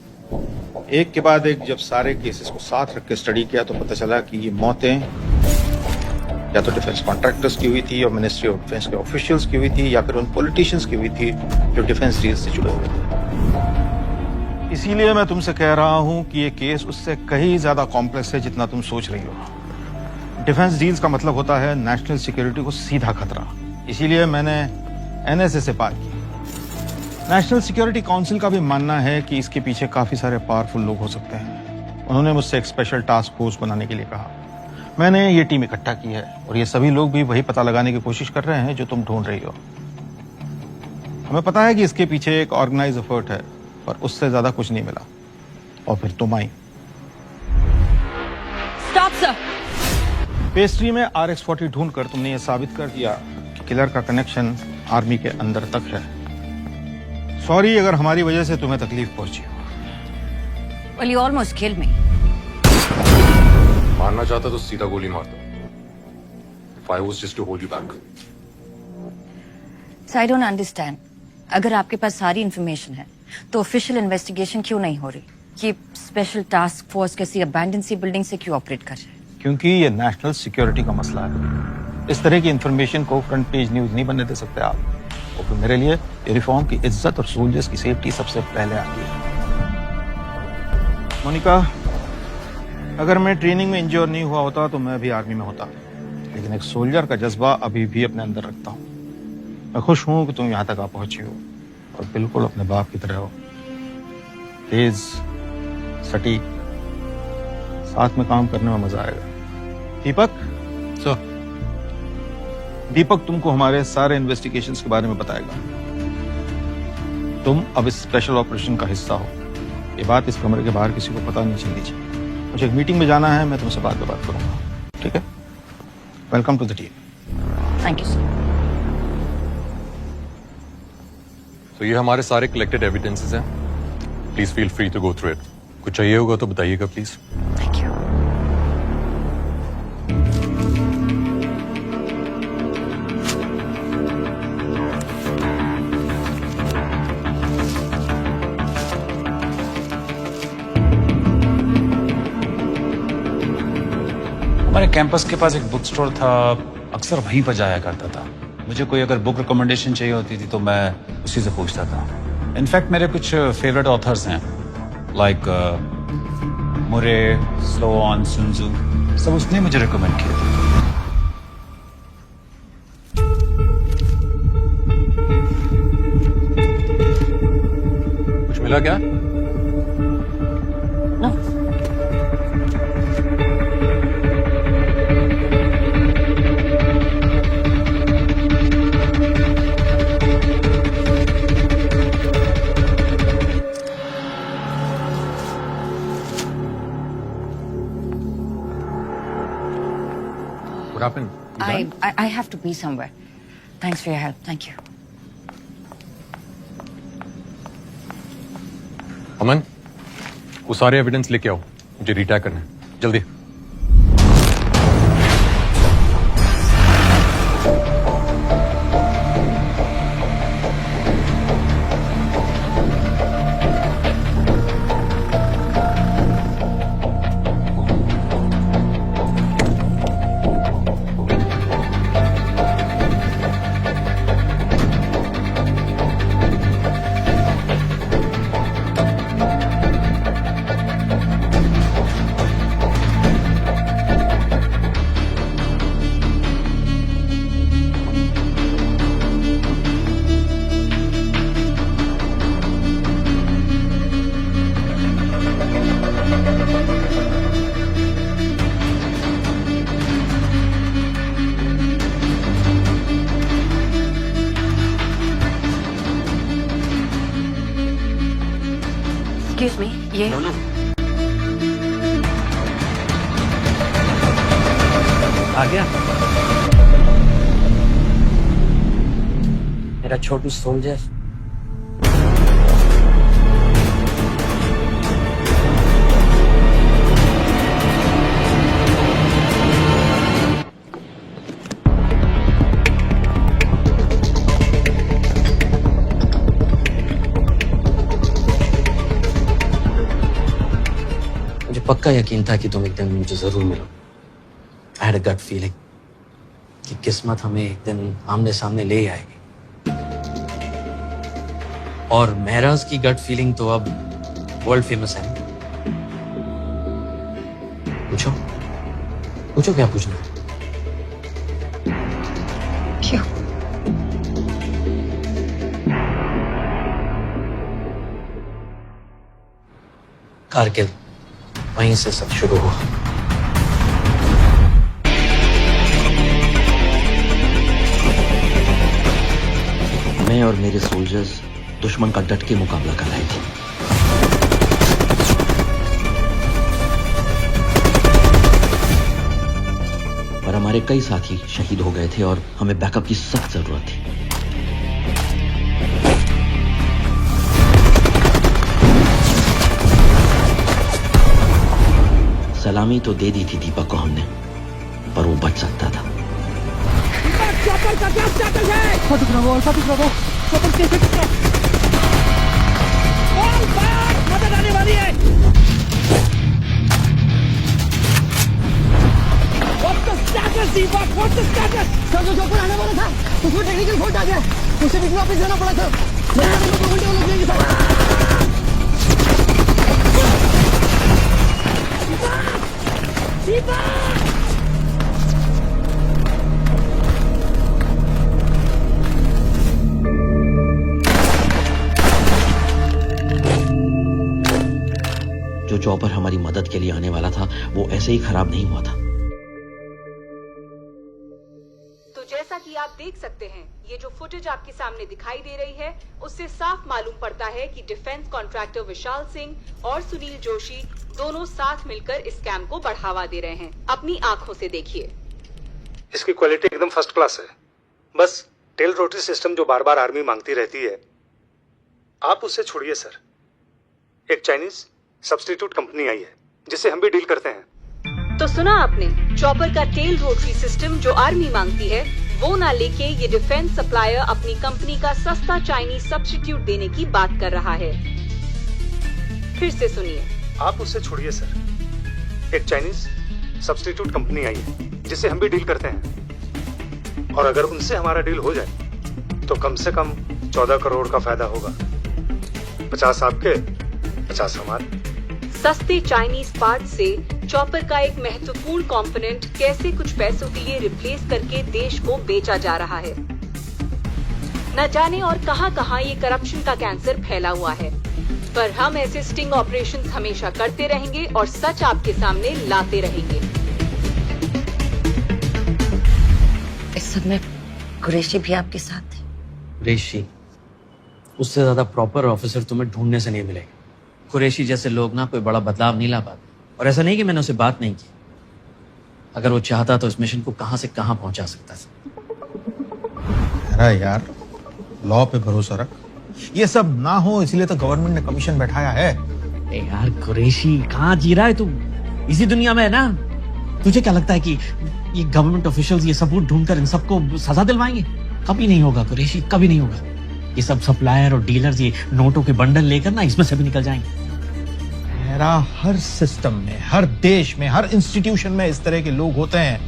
एक के बाद एक जब सारे केसेस को साथ रख के स्टडी किया तो पता चला कि ये मौतें या तो डिफेंस कॉन्ट्रैक्टर्स की हुई थी, और मिनिस्ट्री ऑफ डिफेंस के ऑफिशियल्स की हुई थी, या फिर उन पॉलिटिशियंस की हुई थी जो डिफेंस डील से जुड़े हुए थे। इसीलिए मैं तुमसे कह रहा हूं कि ये केस उससे कहीं ज्यादा कॉम्प्लेक्स है जितना तुम सोच रही हो। डिफेंस डील्स का मतलब होता है नेशनल सिक्योरिटी को सीधा खतरा। इसीलिए मैंने एनएसए से बात की। नेशनल सिक्योरिटी काउंसिल का भी मानना है कि इसके पीछे काफी सारे पावरफुल लोग हो सकते हैं। उन्होंने मुझसे एक स्पेशल टास्क फोर्स बनाने के लिए कहा। मैंने ये टीम इकट्ठा की है, और ये सभी लोग भी वही पता लगाने की कोशिश कर रहे हैं जो तुम ढूंढ रही हो। हमें पता है कि इसके पीछे एक ऑर्गेनाइज एफर्ट है, पर उससे ज्यादा कुछ नहीं मिला, और फिर तुम आई। Stop, sir. पेस्ट्री में RX-40 ढूंढकर तुमने ये साबित कर दिया कि किलर का कनेक्शन आर्मी के अंदर तक है। सॉरी अगर हमारी वजह से तुम्हें तकलीफ पहुंची हो। Well, you almost killed me. मारना चाहता तो सीधा गोली मारता। If I was just to hold you back. So I don't understand. अगर आपके पास सारी इंफॉर्मेशन है, तो ऑफिशियल इन्वेस्टिगेशन क्यों नहीं हो रही? ये स्पेशल टास्क फोर्स किसी अबैंडन सी बिल्डिंग से क्यों ऑपरेट कर रहे हैं? क्योंकि ये नेशनल सिक्योरिटी का मसला है। इस तरह की इंफॉर्मेशन को फ्रंट पेज न्यूज नहीं बनने दे सकते आप। और फिर मेरे लिए यूनिफॉर्म की इज्जत और सोल्जर्स की सेफ्टी सबसे पहले आती है। मोनिका, अगर मैं ट्रेनिंग में इंजोर नहीं हुआ होता तो मैं भी आर्मी में होता, लेकिन एक सोल्जर का जज्बा अभी भी अपने अंदर रखता हूँ। मैं खुश हूं कि तुम यहाँ तक आ पहुंची हो, और बिल्कुल अपने बाप की तरह हो। तेज, सटीक, साथ में काम करने में मजा आएगा। दीपक सर, दीपक तुमको हमारे सारे इन्वेस्टिगेशंस के बारे में बताएगा। तुम अब इस स्पेशल ऑपरेशन का हिस्सा हो। ये बात इस कमरे के बाहर किसी को पता नहीं चलनी चाहिए। मुझे एक मीटिंग में जाना है, मैं तुमसे बाद में बात करूंगा, ठीक है? Welcome to the team. Thank you sir. तो ये हमारे सारे कलेक्टेड एविडेंसेस हैं। Please feel free to go through it. कुछ चाहिए होगा तो बताइएगा प्लीज। Thank you. हमारे कैंपस के पास एक बुक स्टोर था, अक्सर वहीं पर जाया करता था। मुझे कोई अगर बुक रिकमेंडेशन चाहिए होती थी तो मैं उसी से पूछता था। इनफैक्ट मेरे कुछ फेवरेट ऑथर्स हैं लाइक मुरे, स्लो ऑन, सुनजू, सब उसने मुझे रिकमेंड किया था। कुछ मिला क्या? No. What happened? I have to be somewhere. Thanks for your help. Thank you. अमन, वो सारे एविडेंस लेके आओ, मुझे रिटैग करना है, जल्दी। Excuse me, ये आ गया मेरा छोटू सोल्जर। मुझे पक्का यकीन था कि तुम एक दिन मुझे जरूर मिलो। I had a gut feeling कि किस्मत हमें एक दिन आमने सामने ले आएगी। और महराज की गट फीलिंग तो अब वर्ल्ड फेमस है। पूछो पूछो क्या पूछना है? क्यों? कारगिल, वहीं से सब शुरू हुआ। मैं और मेरे सोल्जर्स दुश्मन का डट के मुकाबला कर रहे थे। पर हमारे कई साथी शहीद हो गए थे और हमें बैकअप की सख्त जरूरत थी। सलामी तो दे दी थी दीपक को हमने, पर वो बच सकता था। मदद आने वाली है। What's the status, Deepak? What's the status? Sir जो चौपर आने वाला था, उसमें टेक्निकल फॉल्ट आ गया। उसे भी वापस जाना पड़ा था। मेरे को 2 घंटे हो गए सर। दीपक! जो चॉपर हमारी मदद के लिए आने वाला था वो ऐसे ही खराब नहीं हुआ था। तो जैसा कि आप देख सकते हैं, ये जो फुटेज आपके सामने दिखाई दे रही है, उससे साफ मालूम पड़ता है कि डिफेंस कॉन्ट्रैक्टर विशाल सिंह और सुनील जोशी दोनों साथ मिलकर इस स्कैम को बढ़ावा दे रहे हैं। अपनी आंखों से देखिए। इसकी क्वालिटी एकदम फर्स्ट क्लास है। बस टेल रोटरी सिस्टम जो बार बार आर्मी मांगती रहती है, आप उससे छोड़िए सर। एक चाइनीज सब्स्टिट्यूट कंपनी आई है जिससे हम भी डील करते हैं। तो सुना आपने, चॉपर का टेल रोटरी सिस्टम जो आर्मी मांगती है वो ना लेके ये डिफेंस सप्लायर अपनी कंपनी का सस्ता चाइनीज सब्स्टिट्यूट देने की बात कर रहा है। फिर से सुनिए। आप उससे छोड़िए सर। एक चाइनीज सब्स्टिट्यूट कंपनी आई है जिससे हम भी डील करते हैं, और अगर उनसे हमारा डील हो जाए तो कम से कम 14 करोड़ का फायदा होगा। 50 आपके, 50 हमारे। सस्ते चाइनीज पार्ट से चॉपर का एक महत्वपूर्ण कंपोनेंट कैसे कुछ पैसों के लिए रिप्लेस करके देश को बेचा जा रहा है। न जाने और कहां-कहां ये करप्शन का कैंसर फैला हुआ है, पर हम ऐसे स्टिंग ऑपरेशंस हमेशा करते रहेंगे और सच आपके सामने लाते रहेंगे। इस सब में कुरैशी भी आपके साथ थे। कुरैशी, उससे ज्यादा प्रॉपर ऑफिसर तुम्हें ढूंढने से नहीं मिलेगा। कुरैशी जैसे लोग ना कोई बड़ा बदलाव नहीं ला पाते। और ऐसा नहीं कि मैंने उसे बात नहीं की, अगर वो चाहता तो इस मिशन को कहां से कहां पहुंचा सकता था। अरे यार, लॉ पे भरोसा रख। ये सब ना हो इसलिए तो गवर्नमेंट ने कमीशन बैठाया है। ए यार कुरैशी, कहाँ जी रहा है तू? इसी दुनिया में है ना। तुझे क्या लगता है कि ये गवर्नमेंट ऑफिशियल्स ये सबूत ढूंढकर इन सबको सजा दिलवाएंगे? कभी नहीं होगा कुरैशी, कभी नहीं होगा। ये सब सप्लायर और डीलर्स ये नोटों के बंडल लेकर ना इसमें से भी निकल जाएंगे। मेरा हर सिस्टम में, हर देश में, हर इंस्टीट्यूशन में इस तरह के लोग होते हैं।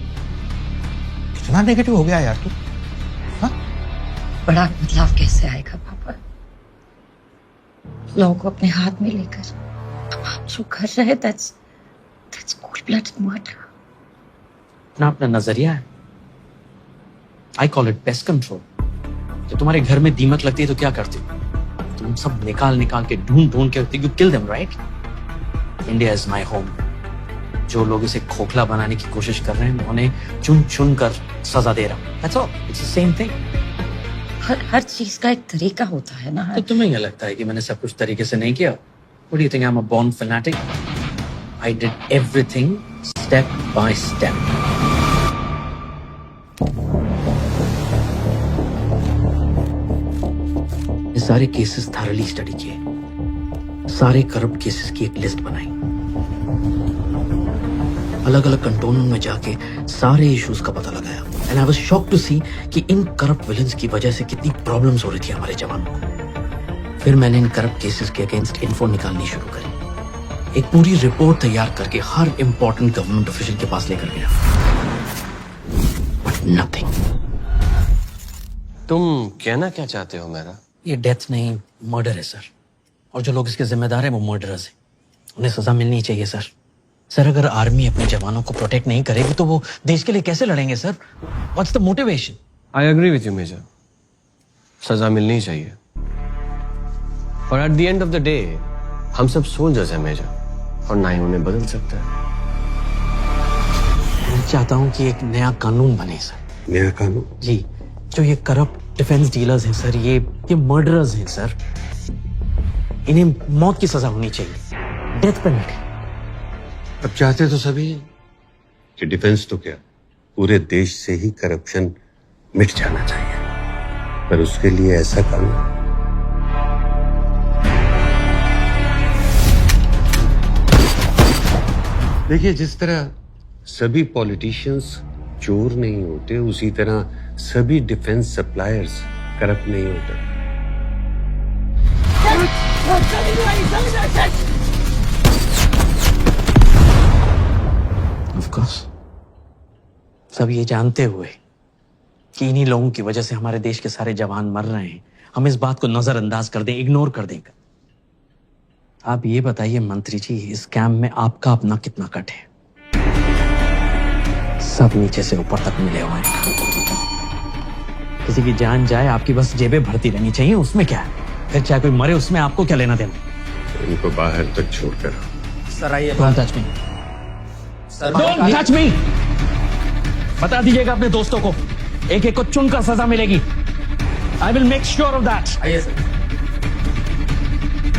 कितना नेगेटिव हो गया यार तू। बड़ा बदलाव कैसे आएगा पापा? लोगों को अपने हाथ में लेकर अब आप जो कर रहे हैं, that's cold-blooded murder। अपना अपना नजरिया है। I call it pest control. जब तुम्हारे घर में दीमक लगती है तो क्या करते हो? तुम सब निकाल निकाल के ढूंढ के you kill them, right? India is my home. जो लोग इसे खोखला बनाने की कोशिश कर रहे हैं, उन्हें चुन चुन कर सजा दे रहा हूं। That's all. It's the same thing. हर चीज का एक तरीका होता है ना। तो तुम्हें क्या लगता है कि मैंने सब कुछ तरीके से नहीं किया? What do you think? I'm a born fanatic. I did everything step by step. ये सारे केसेस थॉरली स्टडी किए, सारे करप्ट केसेस की एक लिस्ट बनाई, अलग अलग कंटोनमेंट में जाके सारे इश्यूज का पता लगाया। And I was shocked to see कि इन करप्ट विलन्स की वजह से कितनी प्रॉब्लम्स हो रही थी हमारे जवानों को। फिर मैंने इन करप्ट केसेस के अगेंस्ट इन्फो निकालनी शुरू करी। एक पूरी रिपोर्ट तैयार करके हर इंपॉर्टेंट गवर्नमेंट ऑफिशियल के पास लेकर गया, बट नथिंग। तुम कहना क्या चाहते हो मेरा? ये डेथ नहीं, मर्डर है सर। और जो लोग इसके जिम्मेदार हैं वो मर्डरर्स हैं। उन्हें सजा मिलनी चाहिए सर। सर, अगर आर्मी अपने जवानों को प्रोटेक्ट नहीं करेगी तो वो देश के लिए कैसे लड़ेंगे sir? What's the motivation? I agree with you major, सजा मिलनी चाहिए, पर at the end of the day हम सब सोल्जर्स हैं मेजर, और ना ही उन्हें बदल सकता है। मैं चाहता हूँ कि एक नया कानून बने सर। नया कानून? जी, जो ये करप्ट डिफेंस डीलर्स हैं सर, ये मर्डरर्स हैं सर, इन्हें मौत की सजा होनी चाहिए, डेथ पेनल्टी। अब चाहते तो सभी कि डिफेंस तो क्या, पूरे देश से ही करप्शन मिट जाना चाहिए, पर उसके लिए ऐसा कानून देखिए, जिस तरह सभी पॉलिटिशियंस चोर नहीं होते, उसी तरह सभी डिफेंस सप्लायर्स करप्ट नहीं होते। Of course. सब ये जानते हुए कि इन्हीं लोगों की वजह से हमारे देश के सारे जवान मर रहे हैं, हम इस बात को नजरअंदाज कर दें, इग्नोर कर दें। आप ये बताइए मंत्री जी, इस कैंप में आपका अपना कितना कट है? सब नीचे से ऊपर तक मिले हुए हैं। किसी की जान जाए, आपकी बस जेबें भरती रहनी चाहिए, उसमें क्या है? फिर चाहे कोई मरे, उसमें आपको क्या लेना देना? इनको बाहर तक छोड़कर सर आइए। Don't touch me. Don't touch me. बता दीजिएगा अपने दोस्तों को, एक एक को चुनकर सजा मिलेगी। I will make sure of that. आइए सर।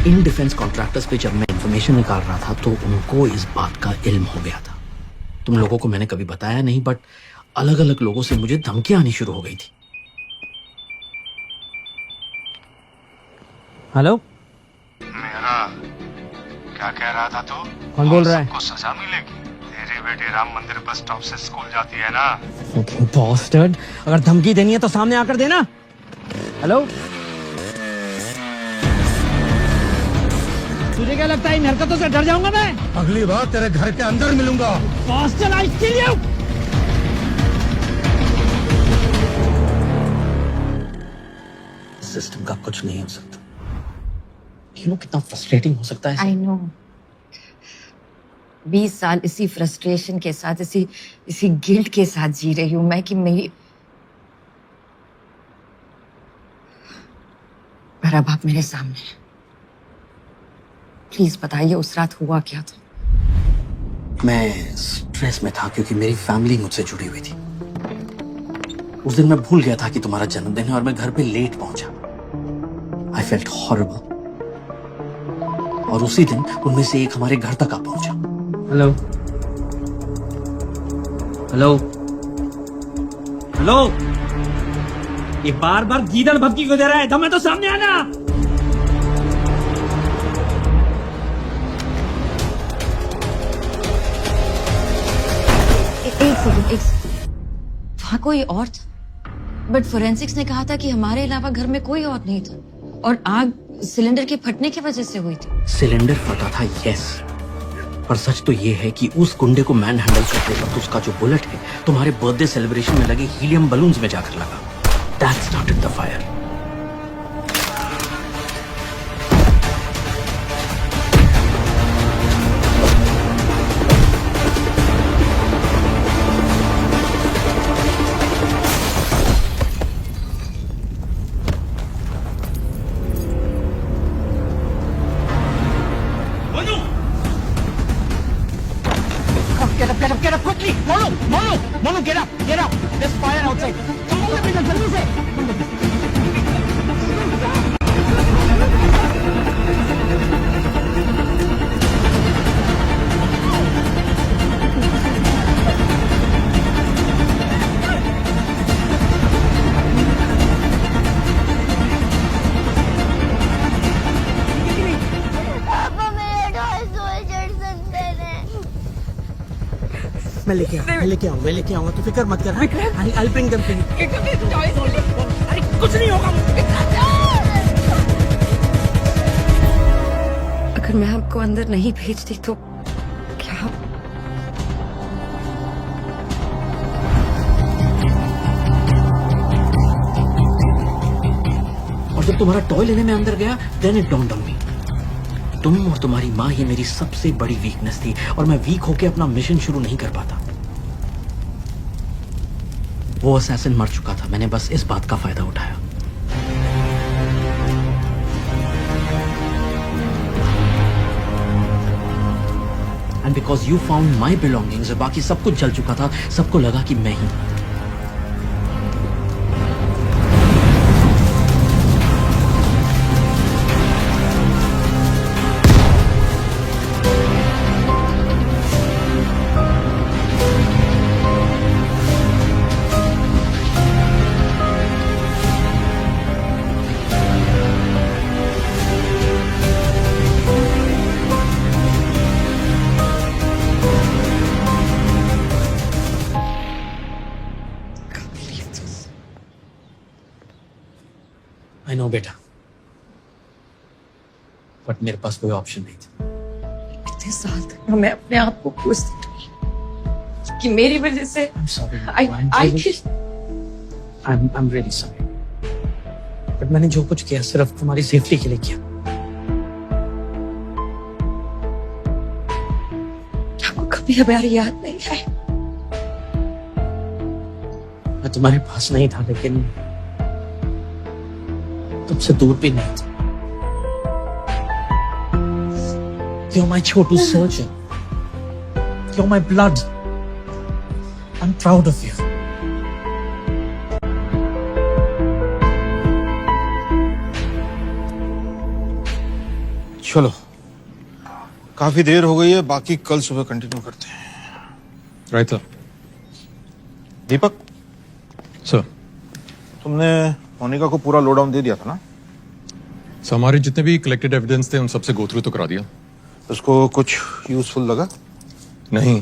इन डिफेंस कॉन्ट्रैक्टर्स पे जब मैं इंफॉर्मेशन निकाल रहा था तो उनको इस बात का इल्म हो गया था। तुम लोगों को मैंने कभी बताया नहीं, बट अलग अलग लोगों से मुझे धमकियां आनी शुरू हो गई थी। हेलो, मेरा क्या कह रहा था तू? कौन बोल रहा है? सबको सजा मिलेगी। तेरी बेटी राम मंदिर बस स्टॉप से स्कूल जाती है ना। बॉस्टर्ड, अगर धमकी देनी है तो सामने आकर देना। हेलो, तुझे क्या लगता है इन हरकतों से डर जाऊंगा मैं? अगली बार तेरे घर के अंदर मिलूंगा। बॉस्टर्ड, आई किल यू। सिस्टम का कुछ नहीं हो सकता। यू नो कितना फ्रस्ट्रेटिंग हो सकता है। आई नो 20 साल इसी फ्रस्ट्रेशन के साथ, इसी गिल्ट के साथ जी रही हूं मैं कि मेरी, पर अब आप मेरे सामने हैं। प्लीज बताइए उस रात हुआ क्या था? मैं स्ट्रेस में था क्योंकि मेरी फैमिली मुझसे जुड़ी हुई थी। उस दिन मैं भूल गया था कि तुम्हारा जन्मदिन है और मैं घर पे लेट पहुंचा। I felt horrible. और उसी दिन उनमें से एक हमारे घर तक आ पहुंचा। हेलो हेलो हेलो, ये बार बार गीदड़ भक्की को दे रहा है, दम है तो सामने आना। एक सेकंड, वहां कोई और था, बट फोरेंसिक्स ने कहा था कि हमारे अलावा घर में कोई और नहीं था और आग सिलेंडर के फटने की वजह से हुई थी। सिलेंडर फटा था, यस, पर सच तो ये है कि उस गुंडे को मैन हैंडल करते वक्त उसका जो बुलेट है तुम्हारे बर्थडे सेलिब्रेशन में लगे हीलियम बलून्स में जाकर लगा। That started the fire. Get up quickly! Monu, get up! There's fire outside. Come on, बेटा, जल्दी से. मैं लेके आऊंगा, तू फिक्र मत कर। I'll bring them to you. अरे कुछ नहीं होगा। अगर मैं आपको अंदर नहीं भेजती तो क्या? और जब तुम्हारा टॉय लेने में अंदर गया, then it dawned on me. तुम और तुम्हारी माँ ही मेरी सबसे बड़ी वीकनेस थी और मैं वीक होके अपना मिशन शुरू नहीं कर पाता। वो असैसिन मर चुका था, मैंने बस इस बात का फायदा उठाया। And because you found my belongings, बाकी सब कुछ जल चुका था, सबको लगा कि मैं ही। आई नो बेटा, बट मेरे पास कोई ऑप्शन नहीं था। कितने साल तक मैं अपने आप को कोसती रही कि मेरी वजह से I'm really sorry. बट मैंने जो कुछ किया सिर्फ तुम्हारी सेफ्टी के लिए किया। आपको कभी हमारी याद नहीं है? मैं तुम्हारे पास नहीं था, लेकिन तुमसे दूर भी नहीं था। You're my Chhotu surgeon. You're my blood. I'm proud of you. चलो, काफी देर हो गई है, बाकी कल सुबह कंटिन्यू करते हैं। Right sir. दीपक सर, तुमने मोनिका को पूरा लो डाउन दे दिया था ना? सर, हमारे जितने भी कलेक्टेड एविडेंस थे उन सबसे गो थ्रू तो करा दिया। उसको कुछ यूजफुल लगा? नहीं,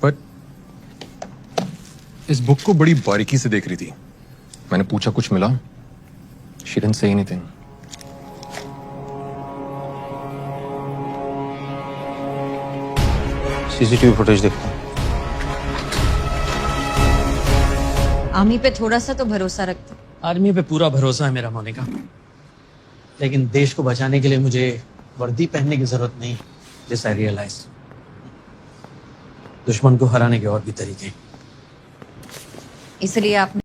बट इस बुक को बड़ी बारीकी से देख रही थी। मैंने पूछा, कुछ मिला? She didn't say anything. CCTV footage देखता हूँ। आर्मी पे थोड़ा सा तो भरोसा रखता। आर्मी पे पूरा भरोसा है मेरा मोनिका, लेकिन देश को बचाने के लिए मुझे वर्दी पहनने की जरूरत नहीं, दिस आई रियलाइज। दुश्मन को हराने के और भी तरीके। इसलिए आपने